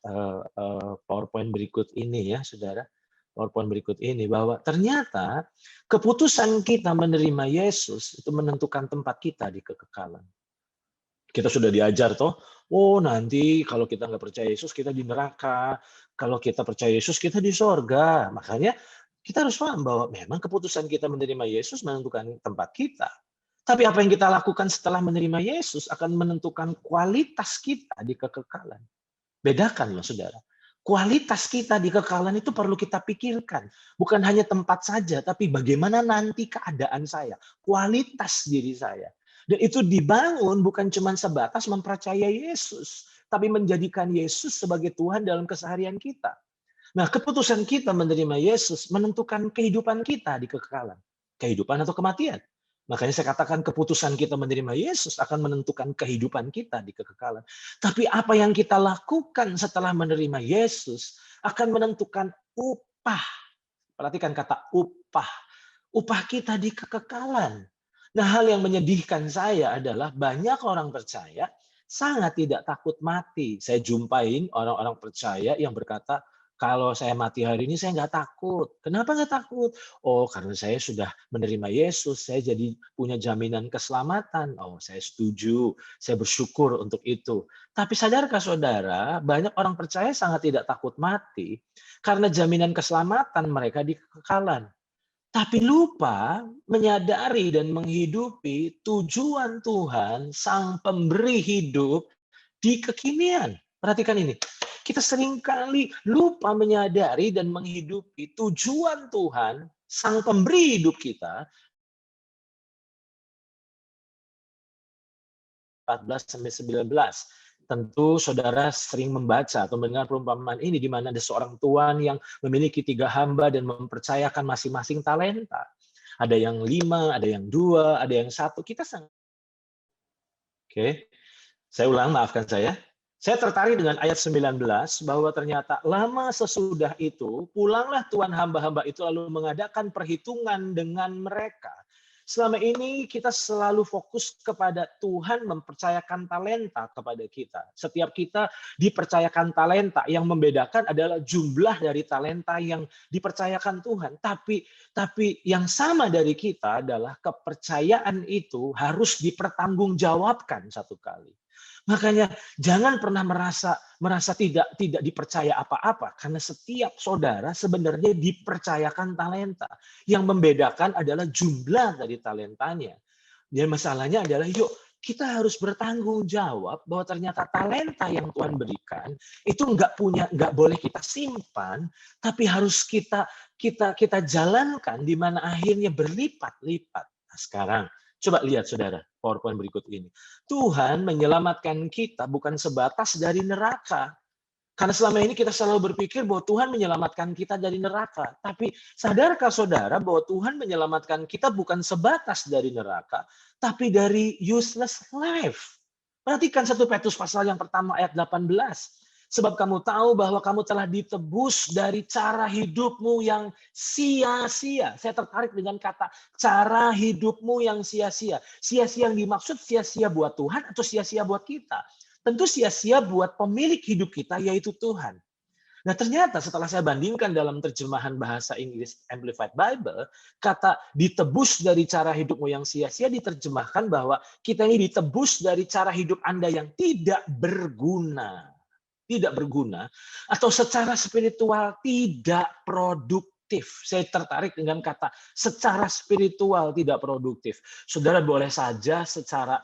PowerPoint berikut ini ya, saudara. PowerPoint berikut ini, bahwa ternyata keputusan kita menerima Yesus itu menentukan tempat kita di kekekalan. Kita sudah diajar toh, oh nanti kalau kita nggak percaya Yesus kita di neraka, kalau kita percaya Yesus kita di sorga. Makanya kita harus paham bahwa memang keputusan kita menerima Yesus menentukan tempat kita. Tapi apa yang kita lakukan setelah menerima Yesus akan menentukan kualitas kita di kekekalan. Bedakan loh saudara. Kualitas kita di kekekalan itu perlu kita pikirkan. Bukan hanya tempat saja, tapi bagaimana nanti keadaan saya. Kualitas diri saya. Dan itu dibangun bukan cuma sebatas mempercayai Yesus, tapi menjadikan Yesus sebagai Tuhan dalam keseharian kita. Nah, keputusan kita menerima Yesus menentukan kehidupan kita di kekekalan. Kehidupan atau kematian. Makanya saya katakan keputusan kita menerima Yesus akan menentukan kehidupan kita di kekekalan. Tapi apa yang kita lakukan setelah menerima Yesus akan menentukan upah. Perhatikan kata upah. Upah kita di kekekalan. Nah, hal yang menyedihkan saya adalah banyak orang percaya sangat tidak takut mati. Saya jumpain orang-orang percaya yang berkata, kalau saya mati hari ini saya nggak takut. Kenapa nggak takut? Oh, karena saya sudah menerima Yesus, saya jadi punya jaminan keselamatan. Oh, saya setuju, saya bersyukur untuk itu. Tapi sadarkah saudara, banyak orang percaya sangat tidak takut mati karena jaminan keselamatan mereka di kekekalan. Tapi lupa menyadari dan menghidupi tujuan Tuhan, Sang Pemberi hidup di kekinian. Perhatikan ini. Kita seringkali lupa menyadari dan menghidupi tujuan Tuhan, Sang Pemberi hidup kita, 14-19. Tentu saudara sering membaca atau mendengar perumpamaan ini di mana ada seorang tuan yang memiliki 3 hamba dan mempercayakan masing-masing talenta. Ada yang 5, ada yang 2, ada yang 1. Kita sangat. Oke. Saya ulang, maafkan saya. Saya tertarik dengan ayat 19 bahwa ternyata lama sesudah itu pulanglah tuan hamba-hamba itu lalu mengadakan perhitungan dengan mereka. Selama ini kita selalu fokus kepada Tuhan mempercayakan talenta kepada kita. Setiap kita dipercayakan talenta, yang membedakan adalah jumlah dari talenta yang dipercayakan Tuhan. Tapi yang sama dari kita adalah kepercayaan itu harus dipertanggungjawabkan satu kali. Makanya jangan pernah merasa tidak dipercaya apa-apa, karena setiap saudara sebenarnya dipercayakan talenta. Yang membedakan adalah jumlah dari talentanya. Dan masalahnya adalah yuk kita harus bertanggung jawab bahwa ternyata talenta yang Tuhan berikan itu nggak boleh kita simpan, tapi harus kita jalankan di mana akhirnya berlipat-lipat. Nah, sekarang coba lihat saudara, PowerPoint berikut ini. Tuhan menyelamatkan kita bukan sebatas dari neraka. Karena selama ini kita selalu berpikir bahwa Tuhan menyelamatkan kita dari neraka. Tapi sadarkah saudara bahwa Tuhan menyelamatkan kita bukan sebatas dari neraka, tapi dari useless life. Perhatikan 1 Petrus pasal yang pertama ayat 18. Sebab kamu tahu bahwa kamu telah ditebus dari cara hidupmu yang sia-sia. Saya tertarik dengan kata cara hidupmu yang sia-sia. Sia-sia yang dimaksud sia-sia buat Tuhan atau sia-sia buat kita? Tentu sia-sia buat pemilik hidup kita, yaitu Tuhan. Nah, ternyata setelah saya bandingkan dalam terjemahan bahasa Inggris Amplified Bible, kata ditebus dari cara hidupmu yang sia-sia diterjemahkan bahwa kita ini ditebus dari cara hidup Anda yang tidak berguna. Tidak berguna, atau secara spiritual tidak produktif. Saya tertarik dengan kata secara spiritual tidak produktif. Saudara boleh saja secara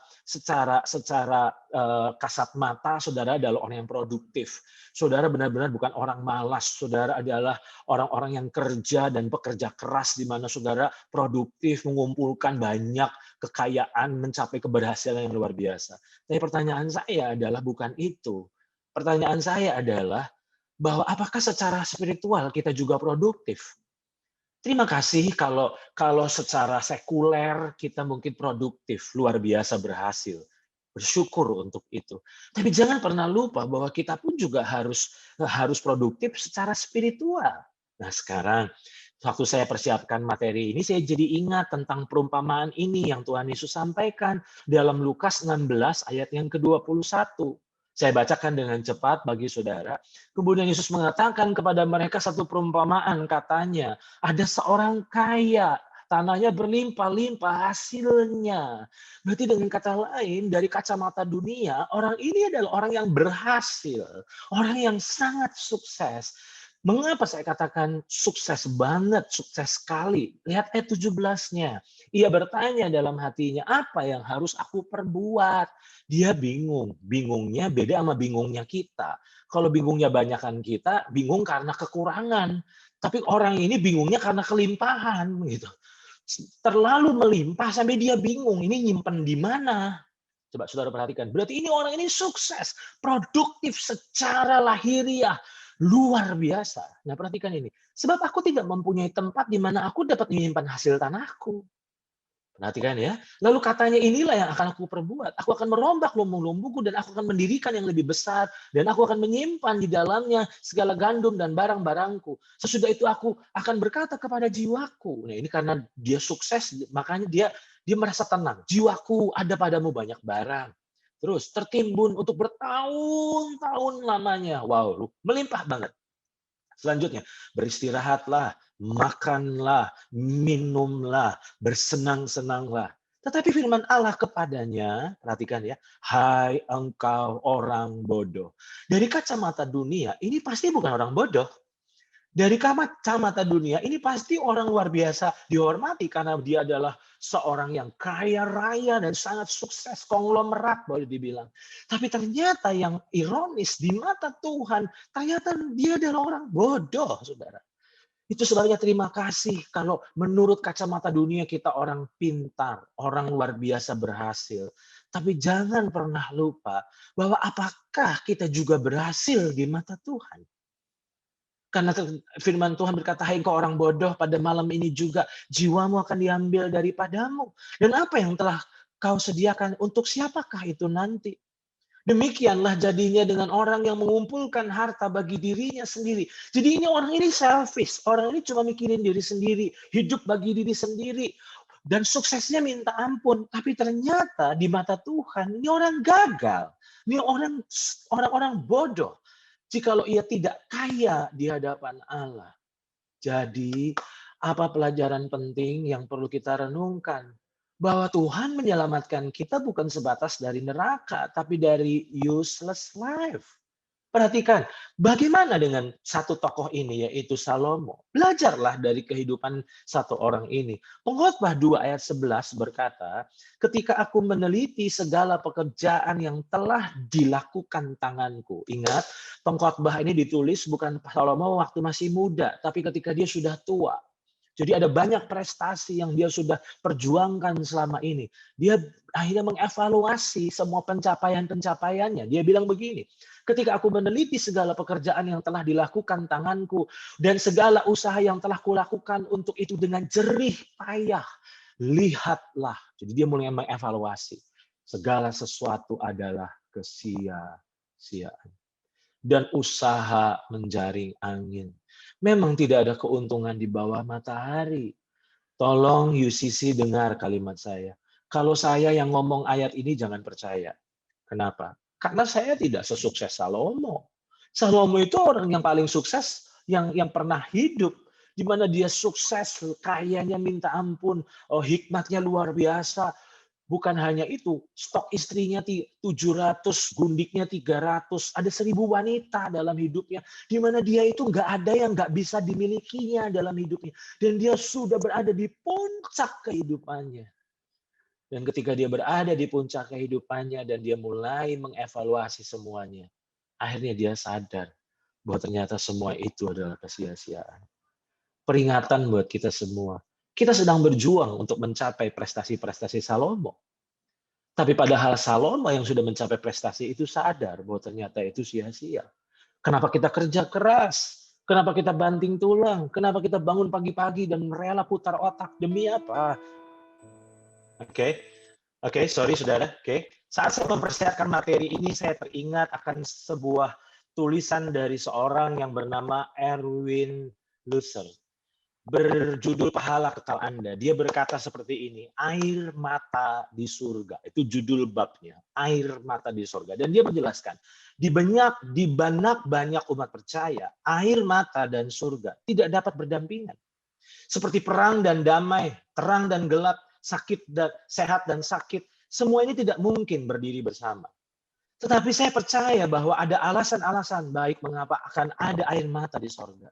kasat mata saudara adalah orang yang produktif. Saudara benar-benar bukan orang malas. Saudara adalah orang-orang yang kerja dan bekerja keras di mana saudara produktif, mengumpulkan banyak kekayaan, mencapai keberhasilan yang luar biasa. Tapi pertanyaan saya adalah bukan itu. Pertanyaan saya adalah bahwa apakah secara spiritual kita juga produktif? Terima kasih kalau secara sekuler kita mungkin produktif, luar biasa berhasil. Bersyukur untuk itu. Tapi jangan pernah lupa bahwa kita pun juga harus produktif secara spiritual. Nah, sekarang waktu saya persiapkan materi ini, saya jadi ingat tentang perumpamaan ini yang Tuhan Yesus sampaikan dalam Lukas 16 ayat yang ke-21. Saya bacakan dengan cepat bagi saudara. Kemudian Yesus mengatakan kepada mereka satu perumpamaan, katanya, ada seorang kaya, tanahnya berlimpah-limpah hasilnya. Berarti dengan kata lain, dari kacamata dunia, orang ini adalah orang yang berhasil, orang yang sangat sukses. Mengapa saya katakan sukses banget, sukses sekali? Lihat ayat 17-nya. Ia bertanya dalam hatinya, apa yang harus aku perbuat? Dia bingung. Bingungnya beda sama bingungnya kita. Kalau bingungnya banyakan kita, bingung karena kekurangan. Tapi orang ini bingungnya karena kelimpahan. Gitu. Terlalu melimpah sampai dia bingung. Ini nyimpen di mana? Coba saudara perhatikan. Berarti ini orang ini sukses, produktif secara lahiriah, luar biasa. Nah, perhatikan ini. Sebab aku tidak mempunyai tempat di mana aku dapat menyimpan hasil tanahku. Perhatikan ya. Lalu katanya, inilah yang akan aku perbuat. Aku akan merombak lumbung-lumbungku dan aku akan mendirikan yang lebih besar. Dan aku akan menyimpan di dalamnya segala gandum dan barang-barangku. Sesudah itu aku akan berkata kepada jiwaku. Nah, ini karena dia sukses, makanya dia merasa tenang. Jiwaku, ada padamu banyak barang. Terus tertimbun untuk bertahun-tahun lamanya. Wow, melimpah banget. Selanjutnya, beristirahatlah, makanlah, minumlah, bersenang-senanglah. Tetapi firman Allah kepadanya, perhatikan ya, hai engkau orang bodoh. Dari kacamata dunia, ini pasti bukan orang bodoh. Dari kacamata dunia, ini pasti orang luar biasa dihormati karena dia adalah seorang yang kaya raya dan sangat sukses, konglomerat boleh dibilang. Tapi ternyata yang ironis di mata Tuhan, ternyata dia adalah orang bodoh, saudara. Itu sebabnya terima kasih kalau menurut kacamata dunia kita orang pintar, orang luar biasa berhasil. Tapi jangan pernah lupa bahwa apakah kita juga berhasil di mata Tuhan. Karena firman Tuhan berkata, hai engkau orang bodoh, pada malam ini juga jiwamu akan diambil daripadamu. Dan apa yang telah kau sediakan, untuk siapakah itu nanti? Demikianlah jadinya dengan orang yang mengumpulkan harta bagi dirinya sendiri. Jadi ini orang ini selfish. Orang ini cuma mikirin diri sendiri. Hidup bagi diri sendiri. Dan suksesnya minta ampun. Tapi ternyata di mata Tuhan, ini orang gagal. Ini orang-orang bodoh. Jikalau ia tidak kaya di hadapan Allah. Jadi, apa pelajaran penting yang perlu kita renungkan? Bahwa Tuhan menyelamatkan kita bukan sebatas dari neraka, tapi dari useless life. Perhatikan, bagaimana dengan satu tokoh ini, yaitu Salomo. Belajarlah dari kehidupan satu orang ini. Pengkhotbah 2 ayat 11 berkata, ketika aku meneliti segala pekerjaan yang telah dilakukan tanganku. Ingat, pengkhotbah ini ditulis bukan Salomo waktu masih muda, tapi ketika dia sudah tua. Jadi ada banyak prestasi yang dia sudah perjuangkan selama ini. Dia akhirnya mengevaluasi semua pencapaian-pencapaiannya. Dia bilang begini, ketika aku meneliti segala pekerjaan yang telah dilakukan tanganku, dan segala usaha yang telah kulakukan untuk itu dengan jerih payah, lihatlah. Jadi dia mulai mengevaluasi. Segala sesuatu adalah kesia-siaan. Dan usaha menjaring angin. Memang tidak ada keuntungan di bawah matahari. Tolong UCC dengar kalimat saya. Kalau saya yang ngomong ayat ini jangan percaya. Kenapa? Karena saya tidak sesukses Salomo. Salomo itu orang yang paling sukses yang pernah hidup. Di mana dia sukses, kayanya minta ampun, hikmatnya luar biasa. Bukan hanya itu, stok istrinya 700, gundiknya 300, ada 1000 wanita dalam hidupnya, di mana dia itu nggak ada yang nggak bisa dimilikinya dalam hidupnya. Dan dia sudah berada di puncak kehidupannya. Dan ketika dia berada di puncak kehidupannya dan dia mulai mengevaluasi semuanya, akhirnya dia sadar bahwa ternyata semua itu adalah kesia-siaan. Peringatan buat kita semua. Kita sedang berjuang untuk mencapai prestasi-prestasi Salomo. Tapi padahal Salomo yang sudah mencapai prestasi itu sadar bahwa ternyata itu sia-sia. Kenapa kita kerja keras? Kenapa kita banting tulang? Kenapa kita bangun pagi-pagi dan rela putar otak? Demi apa? Oke, sorry saudara. Saat saya mempersiapkan materi ini, saya teringat akan sebuah tulisan dari seorang yang bernama Erwin Lutzer, berjudul Pahala Kekal Anda. Dia berkata seperti ini, air mata di surga. Itu judul babnya, air mata di surga. Dan dia menjelaskan, di banyak umat percaya, air mata dan surga tidak dapat berdampingan. Seperti perang dan damai, terang dan gelap, sehat dan sakit, semua ini tidak mungkin berdiri bersama. Tetapi saya percaya bahwa ada alasan-alasan baik mengapa akan ada air mata di sorga.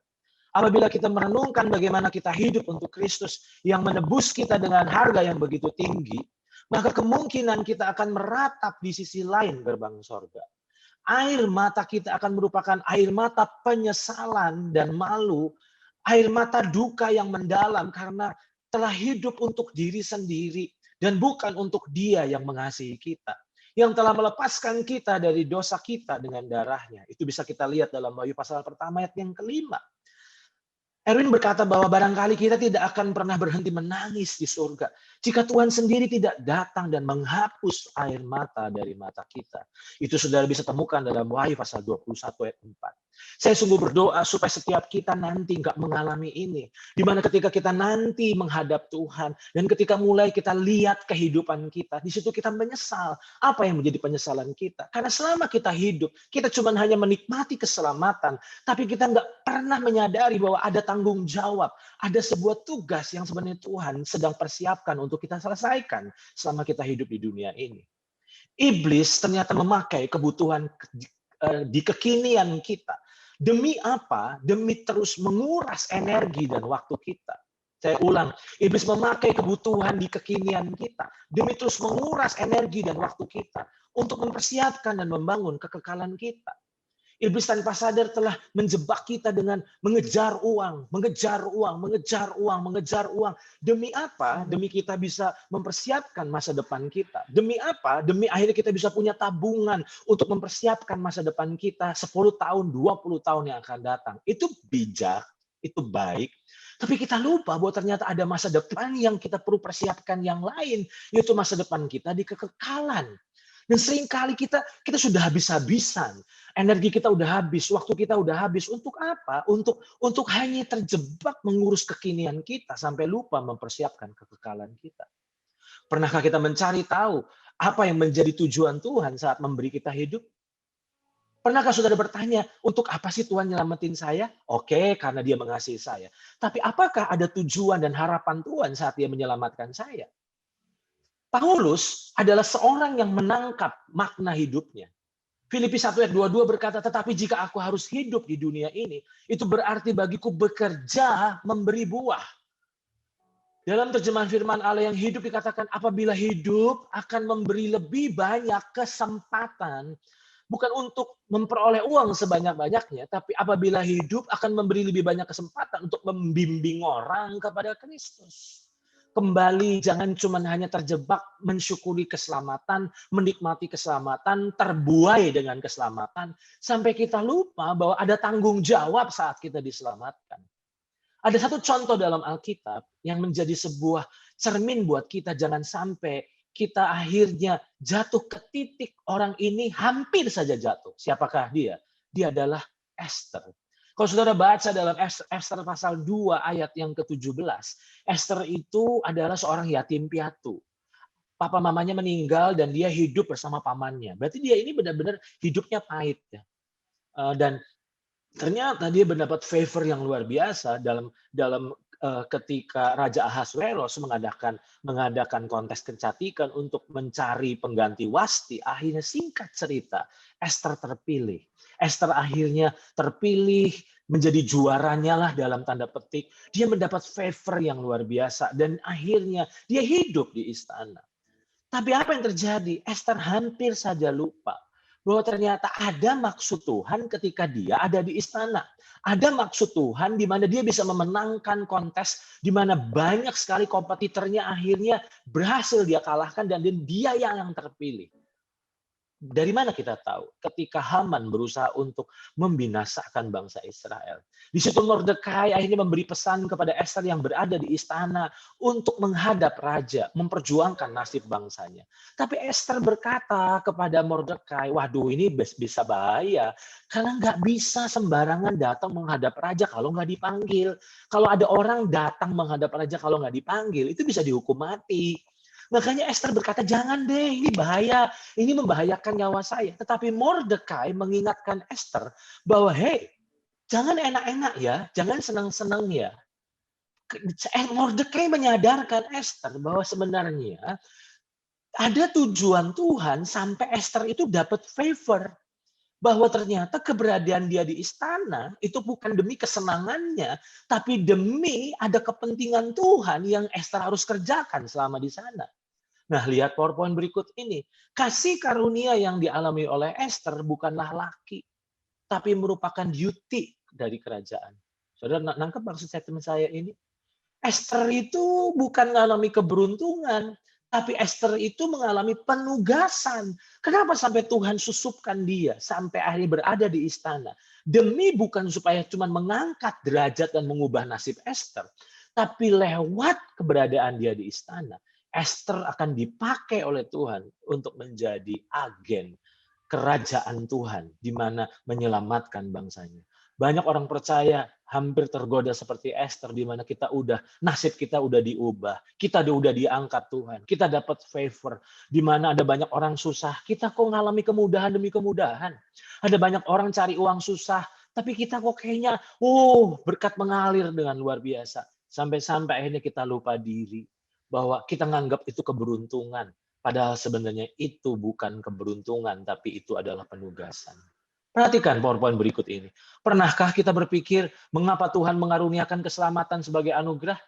Apabila kita merenungkan bagaimana kita hidup untuk Kristus yang menebus kita dengan harga yang begitu tinggi, maka kemungkinan kita akan meratap di sisi lain gerbang sorga. Air mata kita akan merupakan air mata penyesalan dan malu, air mata duka yang mendalam karena telah hidup untuk diri sendiri dan bukan untuk Dia yang mengasihi kita, yang telah melepaskan kita dari dosa kita dengan darahnya. Itu bisa kita lihat dalam Wahyu pasal pertama ayat yang kelima. Erwin berkata bahwa barangkali kita tidak akan pernah berhenti menangis di surga jika Tuhan sendiri tidak datang dan menghapus air mata dari mata kita. Itu saudara bisa temukan dalam Wahyu pasal 21 ayat 4. Saya sungguh berdoa supaya setiap kita nanti nggak mengalami ini. Di mana ketika kita nanti menghadap Tuhan dan ketika mulai kita lihat kehidupan kita, di situ kita menyesal. Apa yang menjadi penyesalan kita? Karena selama kita hidup, kita cuma hanya menikmati keselamatan, tapi kita nggak pernah menyadari bahwa ada tanggung jawab, ada sebuah tugas yang sebenarnya Tuhan sedang persiapkan untuk kita selesaikan selama kita hidup di dunia ini. Iblis ternyata memakai kebutuhan di kekinian kita. Demi apa? Demi terus menguras energi dan waktu kita. Saya ulang, iblis memakai kebutuhan di kekinian kita demi terus menguras energi dan waktu kita untuk mempersiapkan dan membangun kekekalan kita. Iblis tanpa sadar telah menjebak kita dengan mengejar uang, mengejar uang, mengejar uang, mengejar uang. Demi apa? Demi kita bisa mempersiapkan masa depan kita. Demi apa? Demi akhirnya kita bisa punya tabungan untuk mempersiapkan masa depan kita 10 tahun, 20 tahun yang akan datang. Itu bijak, itu baik. Tapi kita lupa bahwa ternyata ada masa depan yang kita perlu persiapkan yang lain, yaitu masa depan kita di kekekalan. Dan seringkali kita sudah habis-habisan. Energi kita udah habis, waktu kita udah habis. Untuk apa? Untuk hanya terjebak mengurus kekinian kita sampai lupa mempersiapkan kekekalan kita. Pernahkah kita mencari tahu apa yang menjadi tujuan Tuhan saat memberi kita hidup? Pernahkah saudara bertanya, untuk apa sih Tuhan nyelamatin saya? Oke, karena Dia mengasihi saya. Tapi apakah ada tujuan dan harapan Tuhan saat Dia menyelamatkan saya? Paulus adalah seorang yang menangkap makna hidupnya. Filipi 1 ayat 22 berkata, tetapi jika aku harus hidup di dunia ini, itu berarti bagiku bekerja memberi buah. Dalam terjemahan firman Allah yang hidup dikatakan, apabila hidup akan memberi lebih banyak kesempatan, bukan untuk memperoleh uang sebanyak-banyaknya, tapi apabila hidup akan memberi lebih banyak kesempatan untuk membimbing orang kepada Kristus. Kembali, jangan cuma hanya terjebak mensyukuri keselamatan, menikmati keselamatan, terbuai dengan keselamatan, sampai kita lupa bahwa ada tanggung jawab saat kita diselamatkan. Ada satu contoh dalam Alkitab yang menjadi sebuah cermin buat kita, jangan sampai kita akhirnya jatuh ke titik orang ini hampir saja jatuh. Siapakah dia? Dia adalah Esther. Kalau saudara baca dalam Esther pasal 2 ayat yang ke-17, Esther itu adalah seorang yatim piatu. Papa mamanya meninggal dan dia hidup bersama pamannya. Berarti dia ini benar-benar hidupnya pahit. Ya. Dan ternyata dia mendapat favor yang luar biasa dalam ketika Raja Ahasveros mengadakan kontes kecantikan untuk mencari pengganti Wasti. Akhirnya singkat cerita, Esther terpilih. Esther akhirnya terpilih menjadi juaranya lah dalam tanda petik. Dia mendapat favor yang luar biasa dan akhirnya dia hidup di istana. Tapi apa yang terjadi? Esther hampir saja lupa bahwa ternyata ada maksud Tuhan ketika dia ada di istana. Ada maksud Tuhan di mana dia bisa memenangkan kontes, di mana banyak sekali kompetitornya akhirnya berhasil dia kalahkan dan dia yang terpilih. Dari mana kita tahu? Ketika Haman berusaha untuk membinasakan bangsa Israel. Di situ Mordekai akhirnya memberi pesan kepada Esther yang berada di istana untuk menghadap raja, memperjuangkan nasib bangsanya. Tapi Esther berkata kepada Mordekai, waduh ini bisa bahaya. Karena nggak bisa sembarangan datang menghadap raja kalau nggak dipanggil. Kalau ada orang datang menghadap raja kalau nggak dipanggil, itu bisa dihukum mati. Makanya Esther berkata, jangan deh, ini bahaya, ini membahayakan nyawa saya. Tetapi Mordekai mengingatkan Esther bahwa, hey, jangan enak-enak ya, jangan senang-senang ya. Mordekai menyadarkan Esther bahwa sebenarnya ada tujuan Tuhan sampai Esther itu dapat favor. Bahwa ternyata keberadaan dia di istana itu bukan demi kesenangannya, tapi demi ada kepentingan Tuhan yang Esther harus kerjakan selama di sana. Nah, lihat PowerPoint berikut ini. Kasih karunia yang dialami oleh Esther bukanlah laki, tapi merupakan duty dari kerajaan. Saudara nangkep maksud statement saya ini? Esther itu bukan mengalami keberuntungan, tapi Esther itu mengalami penugasan. Kenapa sampai Tuhan susupkan dia sampai akhirnya berada di istana? Demi bukan supaya cuma mengangkat derajat dan mengubah nasib Esther, tapi lewat keberadaan dia di istana, Esther akan dipakai oleh Tuhan untuk menjadi agen kerajaan Tuhan, di mana menyelamatkan bangsanya. Banyak orang percaya hampir tergoda seperti Esther, di mana nasib kita udah diubah, kita udah diangkat Tuhan, kita dapat favor, di mana ada banyak orang susah, kita kok ngalami kemudahan demi kemudahan. Ada banyak orang cari uang susah, tapi kita kok kayaknya, berkat mengalir dengan luar biasa. Sampai-sampai akhirnya kita lupa diri, bahwa kita nganggap itu keberuntungan. Padahal sebenarnya itu bukan keberuntungan, tapi itu adalah penugasan. Perhatikan PowerPoint berikut ini. Pernahkah kita berpikir mengapa Tuhan mengaruniakan keselamatan sebagai anugerah?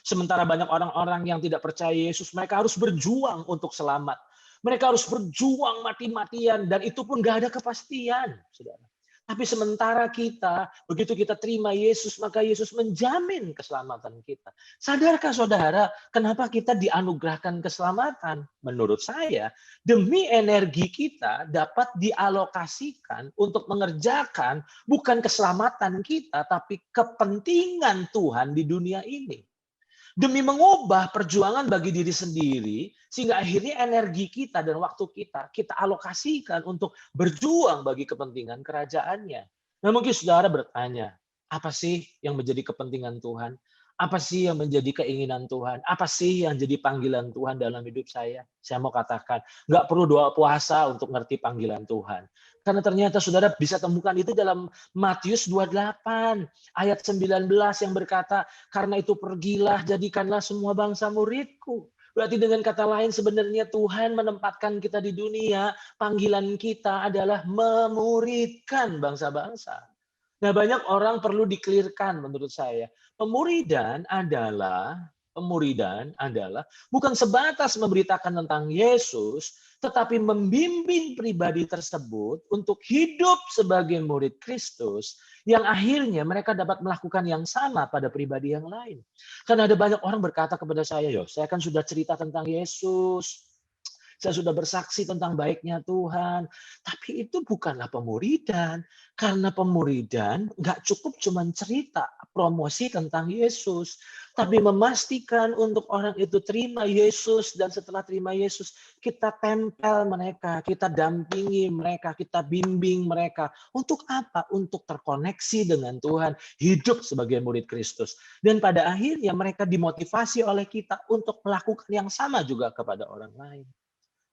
Sementara banyak orang-orang yang tidak percaya Yesus, mereka harus berjuang untuk selamat. Mereka harus berjuang mati-matian, dan itu pun gak ada kepastian, saudara. Tapi sementara kita, begitu kita terima Yesus, maka Yesus menjamin keselamatan kita. Sadarkah saudara, kenapa kita dianugerahkan keselamatan? Menurut saya, demi energi kita dapat dialokasikan untuk mengerjakan bukan keselamatan kita, tapi kepentingan Tuhan di dunia ini. Demi mengubah perjuangan bagi diri sendiri, sehingga akhirnya energi kita dan waktu kita alokasikan untuk berjuang bagi kepentingan kerajaannya. Nah, mungkin saudara bertanya, apa sih yang menjadi kepentingan Tuhan? Apa sih yang menjadi keinginan Tuhan? Apa sih yang jadi panggilan Tuhan dalam hidup saya? Saya mau katakan, nggak perlu doa puasa untuk ngerti panggilan Tuhan. Karena ternyata saudara bisa temukan itu dalam Matius 28 ayat 19 yang berkata, karena itu pergilah, jadikanlah semua bangsa muridku. Berarti dengan kata lain sebenarnya Tuhan menempatkan kita di dunia, panggilan kita adalah memuridkan bangsa-bangsa. Nah, banyak orang perlu dikelirkan menurut saya. Pemuridan adalah bukan sebatas memberitakan tentang Yesus, tetapi membimbing pribadi tersebut untuk hidup sebagai murid Kristus, yang akhirnya mereka dapat melakukan yang sama pada pribadi yang lain. Karena ada banyak orang berkata kepada saya, saya kan sudah cerita tentang Yesus, saya sudah bersaksi tentang baiknya Tuhan. Tapi itu bukanlah pemuridan. Karena pemuridan nggak cukup cuma cerita, promosi tentang Yesus. Tapi memastikan untuk orang itu terima Yesus. Dan setelah terima Yesus, kita tempel mereka, kita dampingi mereka, kita bimbing mereka. Untuk apa? Untuk terkoneksi dengan Tuhan, hidup sebagai murid Kristus. Dan pada akhirnya mereka dimotivasi oleh kita untuk melakukan yang sama juga kepada orang lain.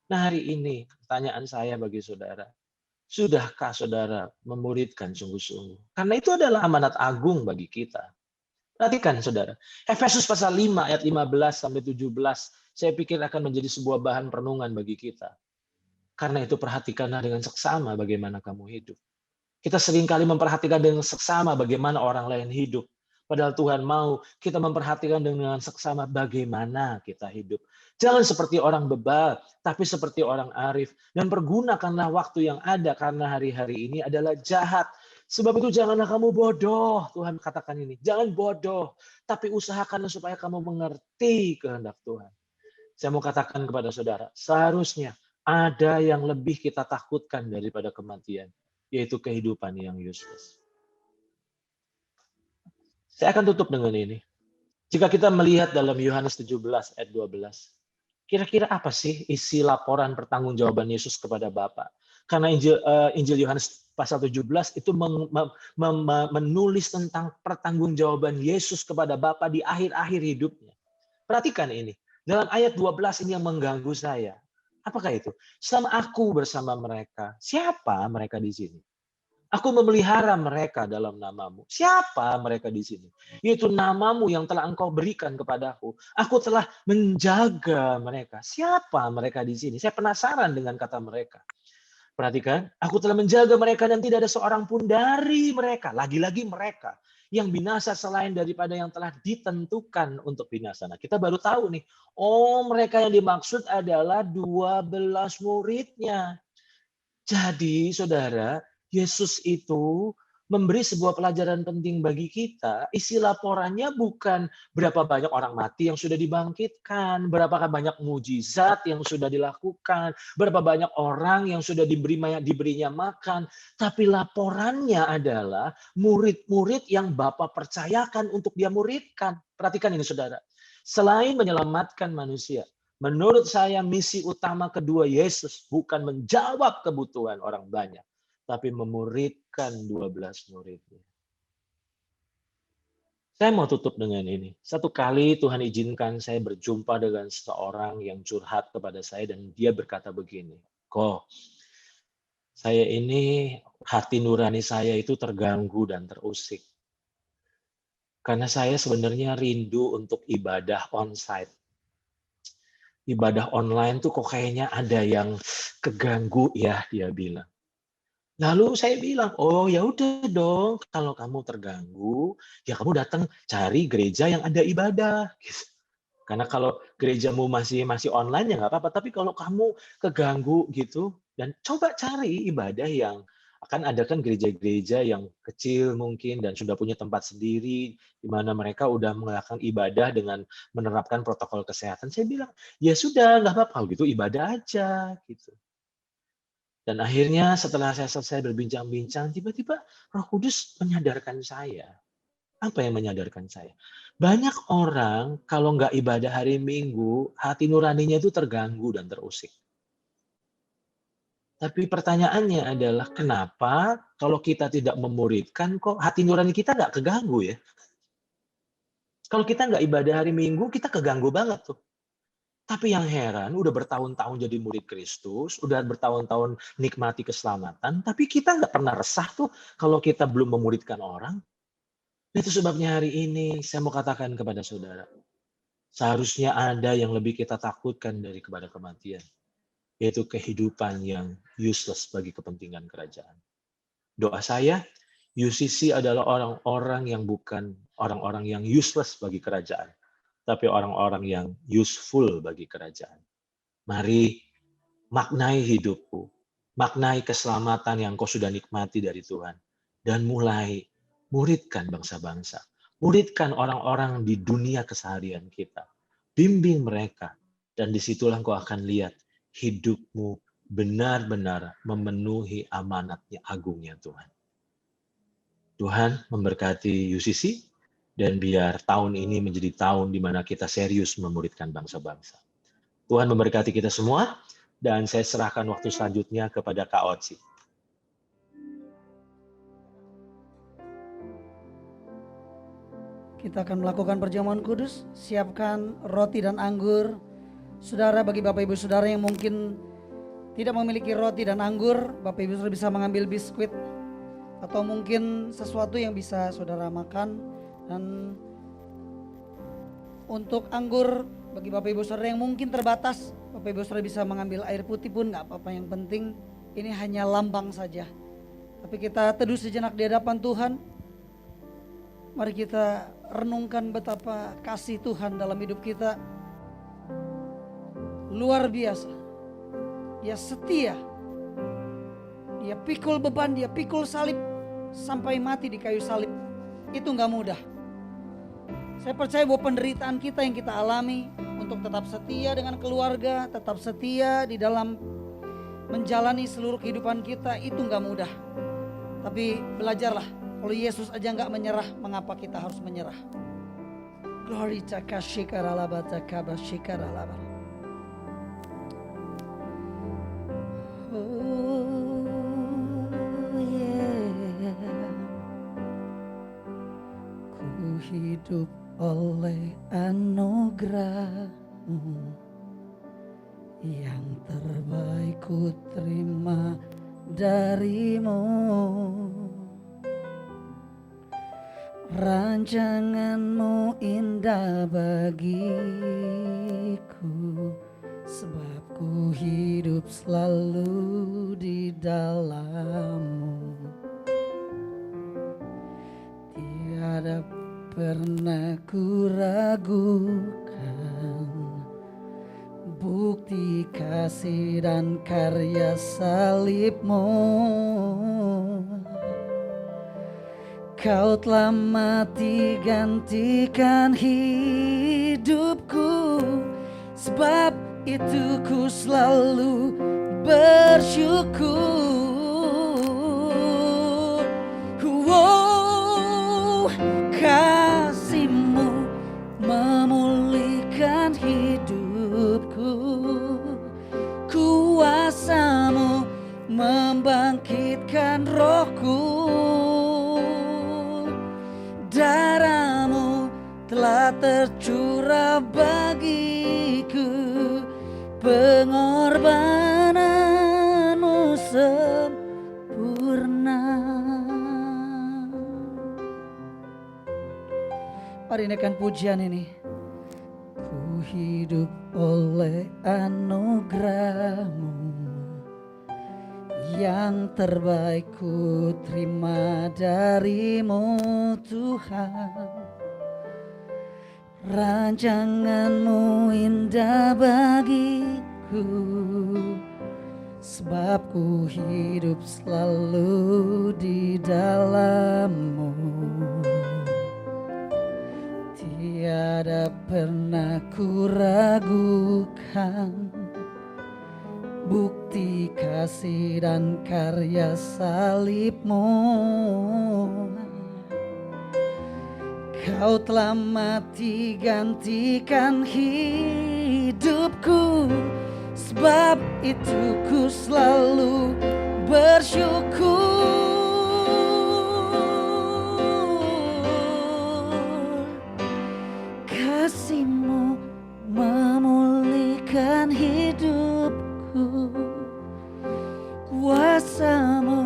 Nah, hari ini pertanyaan saya bagi saudara, sudahkah saudara memuridkan sungguh-sungguh? Karena itu adalah amanat agung bagi kita. Perhatikan saudara, Efesus pasal 5 ayat 15-17, saya pikir akan menjadi sebuah bahan perenungan bagi kita. Karena itu perhatikanlah dengan seksama bagaimana kamu hidup. Kita seringkali memperhatikan dengan seksama bagaimana orang lain hidup. Padahal Tuhan mau kita memperhatikan dengan seksama bagaimana kita hidup. Jangan seperti orang bebal, tapi seperti orang arif. Dan pergunakanlah waktu yang ada, karena hari-hari ini adalah jahat. Sebab itu janganlah kamu bodoh. Tuhan katakan ini. Jangan bodoh, tapi usahakan supaya kamu mengerti kehendak Tuhan. Saya mau katakan kepada saudara, seharusnya Ada yang lebih kita takutkan daripada kematian, yaitu kehidupan yang useless. Saya akan tutup dengan ini. Jika kita melihat dalam Yohanes 17 ayat 12, kira-kira apa sih isi laporan pertanggungjawaban Yesus kepada Bapa? Karena Injil Yohanes pasal 17 itu menulis tentang pertanggungjawaban Yesus kepada Bapa di akhir-akhir hidupnya. Perhatikan ini. Dalam ayat 12 ini yang mengganggu saya. Apakah itu? Selama aku bersama mereka. Siapa mereka di sini? Aku memelihara mereka dalam namamu. Siapa mereka di sini? Yaitu namamu yang telah engkau berikan kepadaku. Aku telah menjaga mereka. Siapa mereka di sini? Saya penasaran dengan kata mereka. Perhatikan, aku telah menjaga mereka dan tidak ada seorang pun dari mereka. Lagi-lagi mereka yang binasa selain daripada yang telah ditentukan untuk binasa. Nah, kita baru tahu nih, oh mereka yang dimaksud adalah 12 muridnya. Jadi, saudara, Yesus itu memberi sebuah pelajaran penting bagi kita. Isi laporannya bukan berapa banyak orang mati yang sudah dibangkitkan, berapa banyak mujizat yang sudah dilakukan, berapa banyak orang yang sudah diberinya makan, tapi laporannya adalah murid-murid yang Bapa percayakan untuk dia muridkan. Perhatikan ini, saudara. Selain menyelamatkan manusia, menurut saya misi utama kedua Yesus bukan menjawab kebutuhan orang banyak, tapi memuridkan 12 muridnya. Saya mau tutup dengan ini. Satu kali Tuhan izinkan saya berjumpa dengan seseorang yang curhat kepada saya dan dia berkata begini, "Kok, saya ini hati nurani saya itu terganggu dan terusik. Karena saya sebenarnya rindu untuk ibadah onsite. Ibadah online tuh kok kayaknya ada yang keganggu ya," dia bilang. Lalu saya bilang, "Oh ya udah dong, kalau kamu terganggu, ya kamu datang cari gereja yang ada ibadah." Gitu. Karena kalau gerejamu masih online ya nggak apa-apa, tapi kalau kamu keganggu gitu, dan coba cari ibadah yang akan ada kan gereja-gereja yang kecil mungkin dan sudah punya tempat sendiri, di mana mereka udah melakukan ibadah dengan menerapkan protokol kesehatan. Saya bilang, "Ya sudah, nggak apa-apa gitu, ibadah aja." Gitu. Dan akhirnya setelah saya selesai berbincang-bincang, tiba-tiba Roh Kudus menyadarkan saya. Apa yang menyadarkan saya? Banyak orang kalau nggak ibadah hari Minggu, hati nuraninya itu terganggu dan terusik. Tapi pertanyaannya adalah kenapa kalau kita tidak memuridkan kok hati nurani kita nggak keganggu ya? Kalau kita nggak ibadah hari Minggu, kita keganggu banget tuh. Tapi yang heran, udah bertahun-tahun jadi murid Kristus, udah bertahun-tahun nikmati keselamatan, tapi kita nggak pernah resah tuh kalau kita belum memuridkan orang. Itu sebabnya hari ini saya mau katakan kepada saudara, seharusnya ada yang lebih kita takutkan kepada kematian, yaitu kehidupan yang useless bagi kepentingan kerajaan. Doa saya, UCC adalah orang-orang yang bukan orang-orang yang useless bagi kerajaan, tapi orang-orang yang useful bagi kerajaan. Mari maknai hidupku, maknai keselamatan yang kau sudah nikmati dari Tuhan, dan mulai muridkan bangsa-bangsa, muridkan orang-orang di dunia keseharian kita, bimbing mereka, dan disitulah kau akan lihat hidupmu benar-benar memenuhi amanatnya agungnya Tuhan. Tuhan memberkati UCC, dan biar tahun ini menjadi tahun di mana kita serius memuridkan bangsa-bangsa. Tuhan memberkati kita semua, dan saya serahkan waktu selanjutnya kepada Kak Oci. Kita akan melakukan perjamuan kudus. Siapkan roti dan anggur. Saudara, bagi Bapak Ibu Saudara yang mungkin tidak memiliki roti dan anggur, Bapak Ibu Saudara bisa mengambil biskuit atau mungkin sesuatu yang bisa saudara makan. Dan untuk anggur, bagi Bapak Ibu Saudara yang mungkin terbatas, Bapak Ibu Saudara bisa mengambil air putih pun gak apa-apa. Yang penting ini hanya lambang saja. Tapi kita teduh sejenak di hadapan Tuhan. Mari kita renungkan betapa kasih Tuhan dalam hidup kita. Luar biasa. Dia setia. Dia pikul beban, dia pikul salib sampai mati di kayu salib. Itu gak mudah. Saya percaya bahwa penderitaan kita yang kita alami untuk tetap setia dengan keluarga, tetap setia di dalam menjalani seluruh kehidupan kita itu nggak mudah. Tapi belajarlah, kalau Yesus aja nggak menyerah, mengapa kita harus menyerah? Glory takashikaralaba takabashikaralaba. Oh yeah. Ku hidup oleh anugerah-Mu, yang terbaik ku terima dari-Mu. Rancangan-Mu indah bagiku, sebab ku hidup selalu di dalam-Mu. Tiada pernah ku ragukan bukti kasih dan karya salib-Mu. Kau telah mati gantikan hidupku, sebab itu ku selalu bersyukur. Wow, kasih-Mu memulihkan hidupku, kuasa-Mu membangkitkan rohku. Darah-Mu telah tercurah bagiku, pengorbanan-Mu sempurna. Mari naikkan pujian ini. Ku hidup oleh anugerah-Mu, yang terbaik ku terima dari-Mu Tuhan. Rancangan-Mu indah bagiku, sebab ku hidup selalu di dalam-Mu. Tiada pernah ku ragukan bukti kasih dan karya salib-Mu. Kau telah mati gantikan hidupku, sebab itu ku selalu bersyukur. Kasih-Mu memulihkan hidupku, kuasa-Mu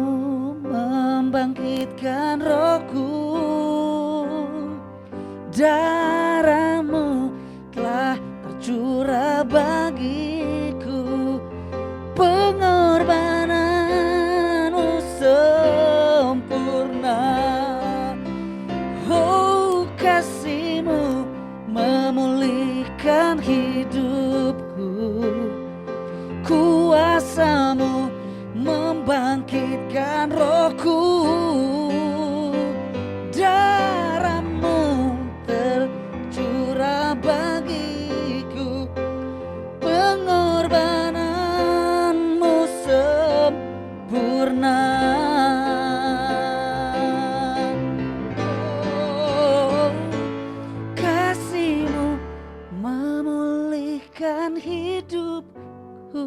membangkitkan rohku. Darah-Mu telah tercurah bagiku, pengorbanan-Mu sempurna. Oh, kasih-Mu memulihkan hidupku, kuasa-Mu membangkitkan rohku. Darah-Mu tercurah bagiku, pengorbanan-Mu sempurna. Oh, kasih-Mu memulihkan hidupku,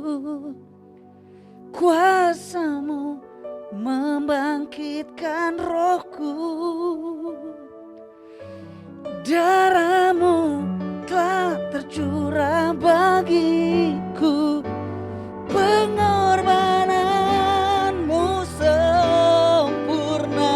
kuasa-Mu membangkitkan rohku. Darah-Mu telah tercurah bagiku, pengorbanan-Mu sempurna.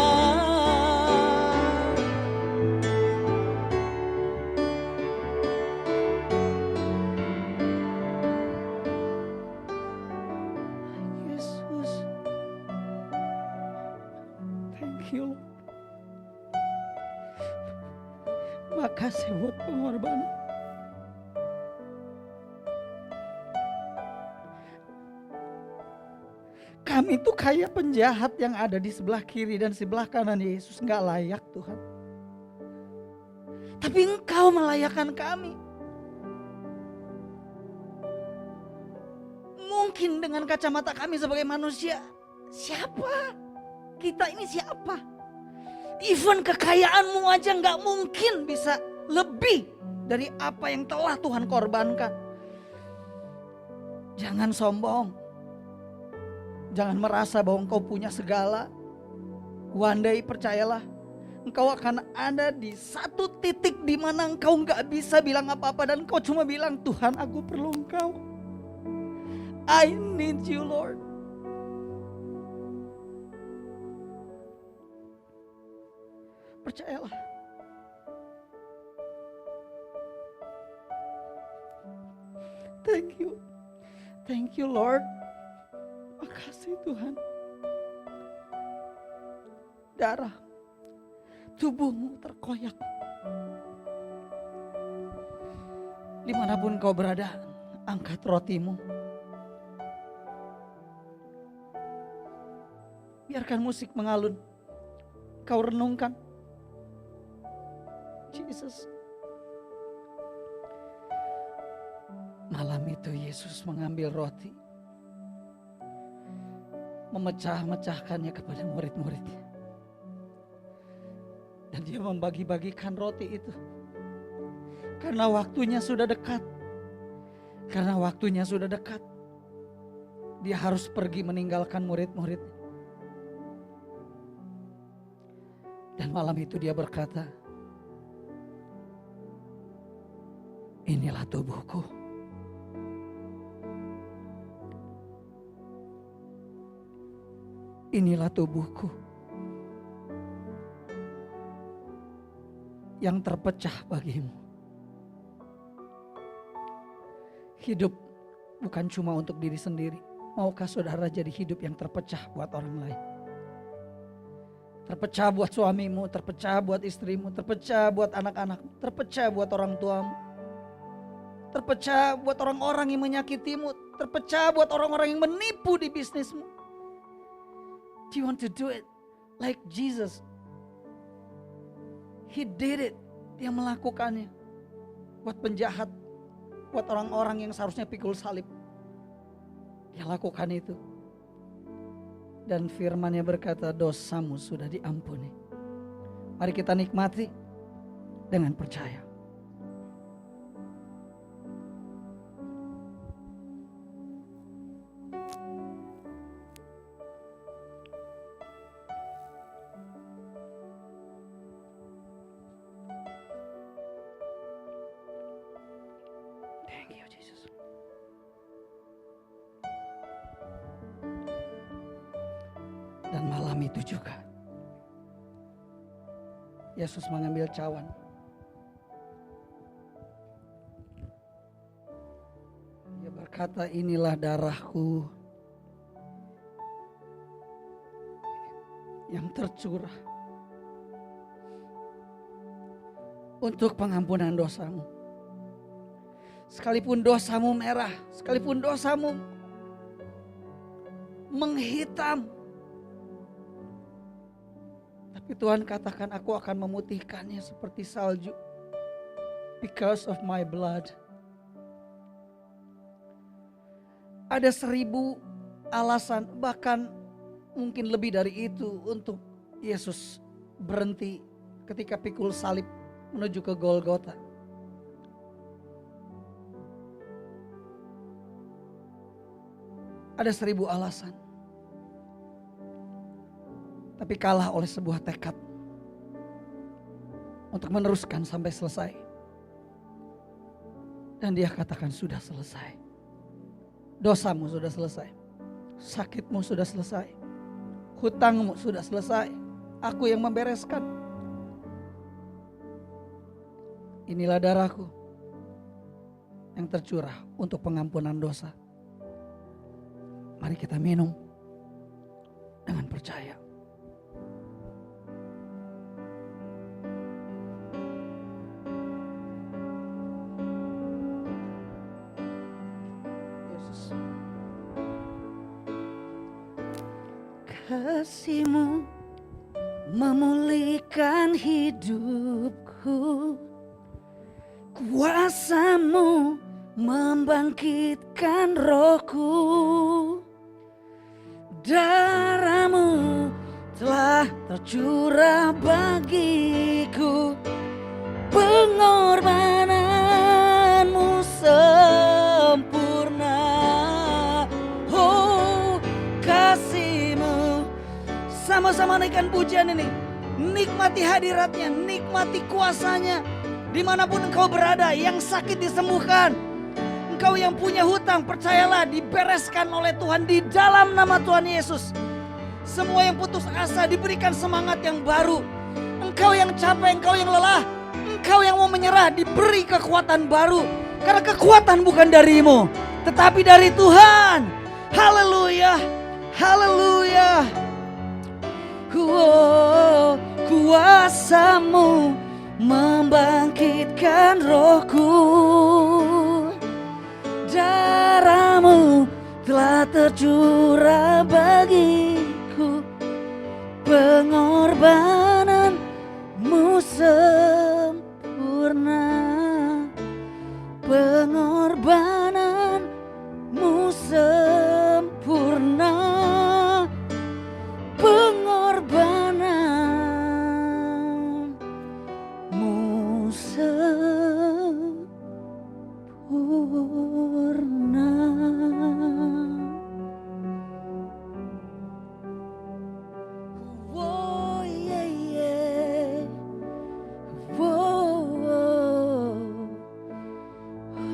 Yesus, thank you Lord. Makasih buat pengorbanan. Kami tuh kayak penjahat yang ada di sebelah kiri dan sebelah kanan Yesus, gak layak Tuhan. Tapi Engkau melayakkan kami. mungkin dengan kacamata kami sebagai manusia. Siapa? Kita ini siapa? Even kekayaanmu aja gak mungkin bisa lebih dari apa yang telah Tuhan korbankan. Jangan sombong. Jangan merasa bahwa engkau punya segala. One day percayalah, engkau akan ada di satu titik di mana engkau gak bisa bilang apa-apa dan engkau cuma bilang, Tuhan, aku perlu engkau. I need you, Lord. Percayalah. Thank you. Thank you, Lord. Makasih Tuhan. Darah tubuhmu terkoyak. Dimanapun kau berada, angkat rotimu. Biarkan musik mengalun. Kau renungkan. Jesus. Malam itu Yesus mengambil roti. Memecah-mecahkannya kepada murid-muridnya. Dan dia membagi-bagikan roti itu. Karena waktunya sudah dekat. Karena waktunya sudah dekat. Dia harus pergi meninggalkan murid-muridnya. Dan malam itu dia berkata, inilah tubuhku. Inilah tubuhku yang terpecah bagimu. Hidup bukan cuma untuk diri sendiri. Maukah saudara jadi hidup yang terpecah buat orang lain? Terpecah buat suamimu, terpecah buat istrimu, terpecah buat anak-anakmu, terpecah buat orang tuamu. Terpecah buat orang-orang yang menyakitimu, terpecah buat orang-orang yang menipu di bisnismu. Do you want to do it like Jesus? He did it. Dia melakukannya. Buat penjahat, buat orang-orang yang seharusnya pikul salib. Dia lakukan itu. Dan firman-Nya berkata, dosamu sudah diampuni. Mari kita nikmati dengan percaya. Thank you, Jesus. Dan malam itu juga Yesus mengambil cawan. Dia berkata, inilah darahku yang tercurah untuk pengampunan dosamu. Sekalipun dosamu merah, sekalipun dosamu menghitam, tapi Tuhan katakan, aku akan memutihkannya seperti salju. Because of my blood. Ada 1000 alasan, bahkan mungkin lebih dari itu untuk Yesus berhenti ketika pikul salib menuju ke Golgota. Ada 1000 alasan. Tapi kalah oleh sebuah tekad untuk meneruskan sampai selesai. Dan dia katakan sudah selesai. Dosamu sudah selesai. Sakitmu sudah selesai. Hutangmu sudah selesai. Aku yang membereskan. Inilah darahku yang tercurah untuk pengampunan dosa. Mari kita minum dengan percaya. Kasih-Mu memulihkan hidupku, kuasa-Mu membangkitkan rohku. Darahmu telah tercurah bagiku, pengorbananmu sempurna. Oh, kasihmu. Sama-sama naikkan pujian ini. Nikmati hadiratnya, nikmati kuasanya. Dimanapun engkau berada, yang sakit disembuhkan. Engkau yang punya hutang, percayalah dibereskan oleh Tuhan di dalam nama Tuhan Yesus. Semua yang putus asa diberikan semangat yang baru. Engkau yang capek, engkau yang lelah, engkau yang mau menyerah diberi kekuatan baru. Karena kekuatan bukan darimu, tetapi dari Tuhan. Haleluya, haleluya. Kuasamu membangkitkan rohku. Darahmu telah tercurah bagiku, pengorbananmu sempurna, pengorbananmu sempurna, pengorbananmu sempurna. Oh yeah, yeah. Whoa,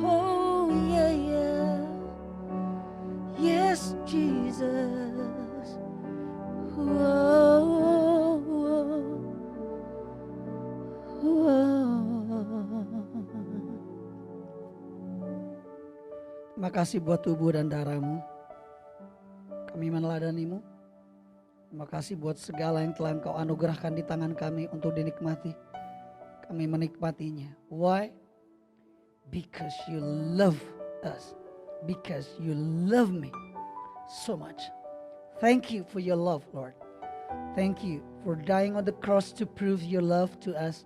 oh yeah, yeah. Yes, Jesus. Whoa, Terima kasih buat tubuh dan darahmu. Kami meneladanimu. Terima kasih buat segala yang telah engkau anugerahkan di tangan kami untuk dinikmati. Kami menikmatinya. Why? Because you love us. Because you love me so much. Thank you for your love, Lord. Thank you for dying on the cross to prove your love to us.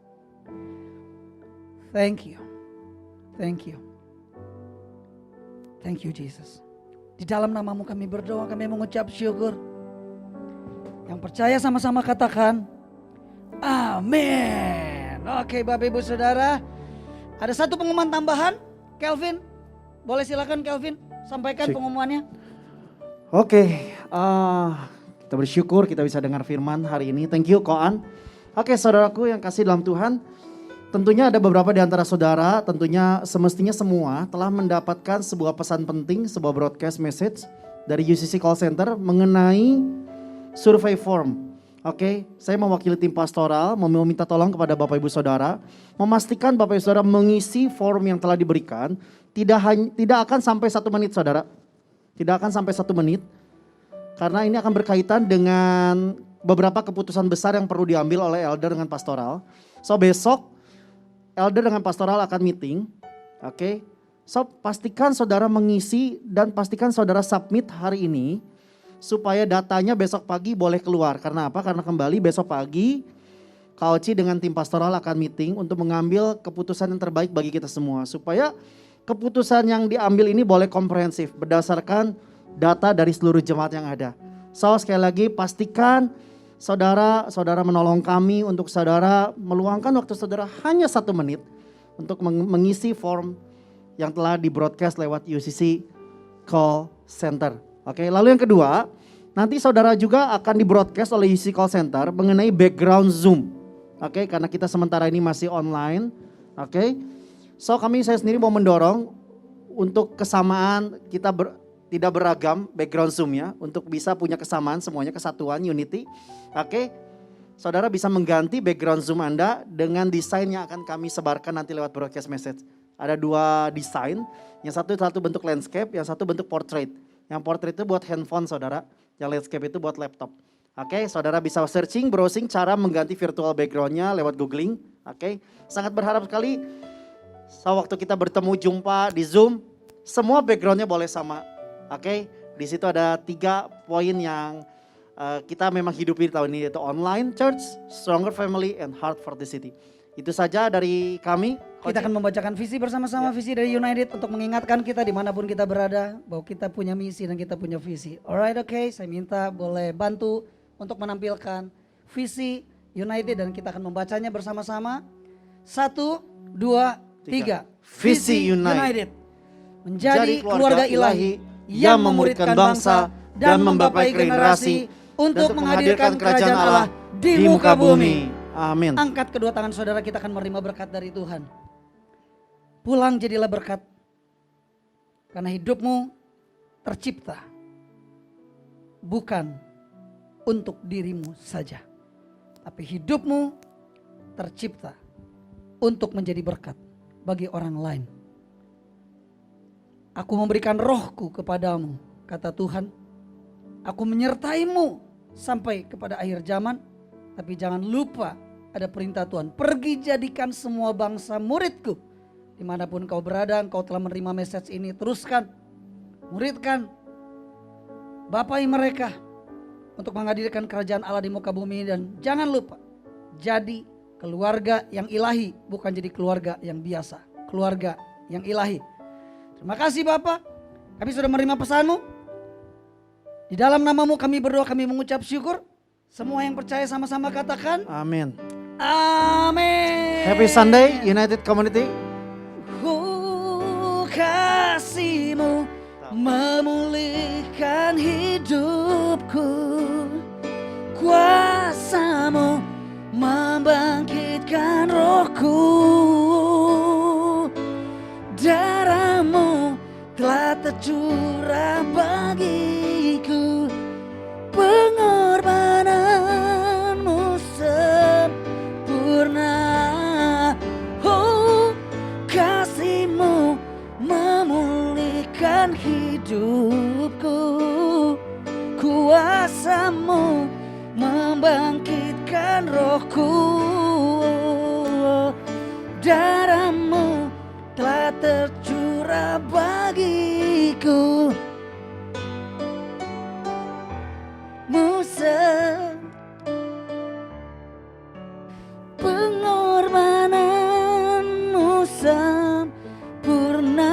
Thank you. Thank you. Thank you, Jesus. Di dalam namamu kami berdoa, kami mengucap syukur. Yang percaya sama-sama katakan, amin. Oke Bapak Ibu Saudara, ada satu pengumuman tambahan. Kelvin, boleh silakan Kelvin sampaikan pengumumannya. Oke, kita bersyukur kita bisa dengar firman hari ini. Thank you Koan. Oke saudaraku yang kasih dalam Tuhan. Tentunya ada beberapa di antara saudara, tentunya semestinya semua telah mendapatkan sebuah pesan penting, sebuah broadcast message dari UCC Call Center mengenai survei form. Oke, saya mewakili tim pastoral, mau minta tolong kepada Bapak Ibu Saudara, memastikan Bapak Ibu Saudara mengisi form yang telah diberikan, tidak akan sampai 1 menit saudara, tidak akan sampai 1 menit, karena ini akan berkaitan dengan beberapa keputusan besar yang perlu diambil oleh elder dengan pastoral. So besok, elder dengan pastoral akan meeting, oke. So pastikan saudara mengisi dan pastikan saudara submit hari ini supaya datanya besok pagi boleh keluar. Karena apa? Karena kembali besok pagi Kauci dengan tim pastoral akan meeting untuk mengambil keputusan yang terbaik bagi kita semua. Supaya keputusan yang diambil ini boleh komprehensif berdasarkan data dari seluruh jemaat yang ada. So sekali lagi pastikan saudara menolong kami untuk saudara meluangkan waktu saudara hanya 1 menit untuk mengisi form yang telah di broadcast lewat UCC Call Center. Oke, lalu yang kedua, nanti saudara juga akan di broadcast oleh UCC Call Center mengenai background Zoom. Oke, karena kita sementara ini masih online. Oke, so saya sendiri mau mendorong untuk kesamaan kita tidak beragam background Zoom-nya untuk bisa punya kesamaan semuanya, kesatuan, unity. Oke, saudara bisa mengganti background Zoom Anda dengan desain yang akan kami sebarkan nanti lewat broadcast message. Ada 2 desain, yang satu bentuk landscape, yang satu bentuk portrait. Yang portrait itu buat handphone saudara, yang landscape itu buat laptop. Oke, saudara bisa searching, browsing cara mengganti virtual background-nya lewat googling. Oke, sangat berharap sekali waktu kita bertemu jumpa di Zoom, semua background-nya boleh sama. Oke, di situ ada 3 poin yang kita memang hidupi tahun ini, yaitu online church, stronger family, and heart for the city. Itu saja dari kami. Kita akan membacakan visi bersama-sama, visi dari United untuk mengingatkan kita dimanapun kita berada bahwa kita punya misi dan kita punya visi. Alright, oke, saya minta boleh bantu untuk menampilkan visi United dan kita akan membacanya bersama-sama. 1, 2, 3. Visi United. Menjadi keluarga ilahi yang memuridkan bangsa dan membapai generasi untuk menghadirkan kerajaan Allah di muka bumi. Amin. Angkat kedua tangan saudara, kita akan menerima berkat dari Tuhan. Pulang jadilah berkat. Karena hidupmu tercipta bukan untuk dirimu saja. Tapi hidupmu tercipta untuk menjadi berkat bagi orang lain. Aku memberikan rohku kepadamu, kata Tuhan. Aku menyertaimu sampai kepada akhir zaman. Tapi jangan lupa ada perintah Tuhan. Pergi jadikan semua bangsa muridku. Dimanapun kau berada, engkau telah menerima message ini. Teruskan, muridkan, bapai mereka untuk menghadirkan kerajaan Allah di muka bumi. Dan jangan lupa, jadi keluarga yang ilahi, bukan jadi keluarga yang biasa. Keluarga yang ilahi. Terima kasih Bapak, kami sudah menerima pesanmu. Di dalam namamu kami berdoa, kami mengucap syukur. Semua yang percaya sama-sama katakan Amin. amin. Happy Sunday United Community. Kasih-Mu memulihkan hidupku, kuasa-Mu membangkitkan rohku, darah-Mu telah tercurah bagiku, pengorbanan-Mu sempurna. Oh, kasih-Mu memulihkan hidupku, kuasa-Mu membangkitkan rohku, darah-Mu telah tercurah bagiku, Musa pengorbanan-Mu sempurna,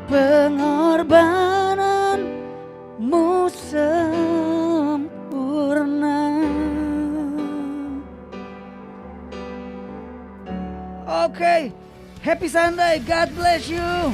pengorbanan-Mu sempurna. Okay, happy Sunday, God bless you.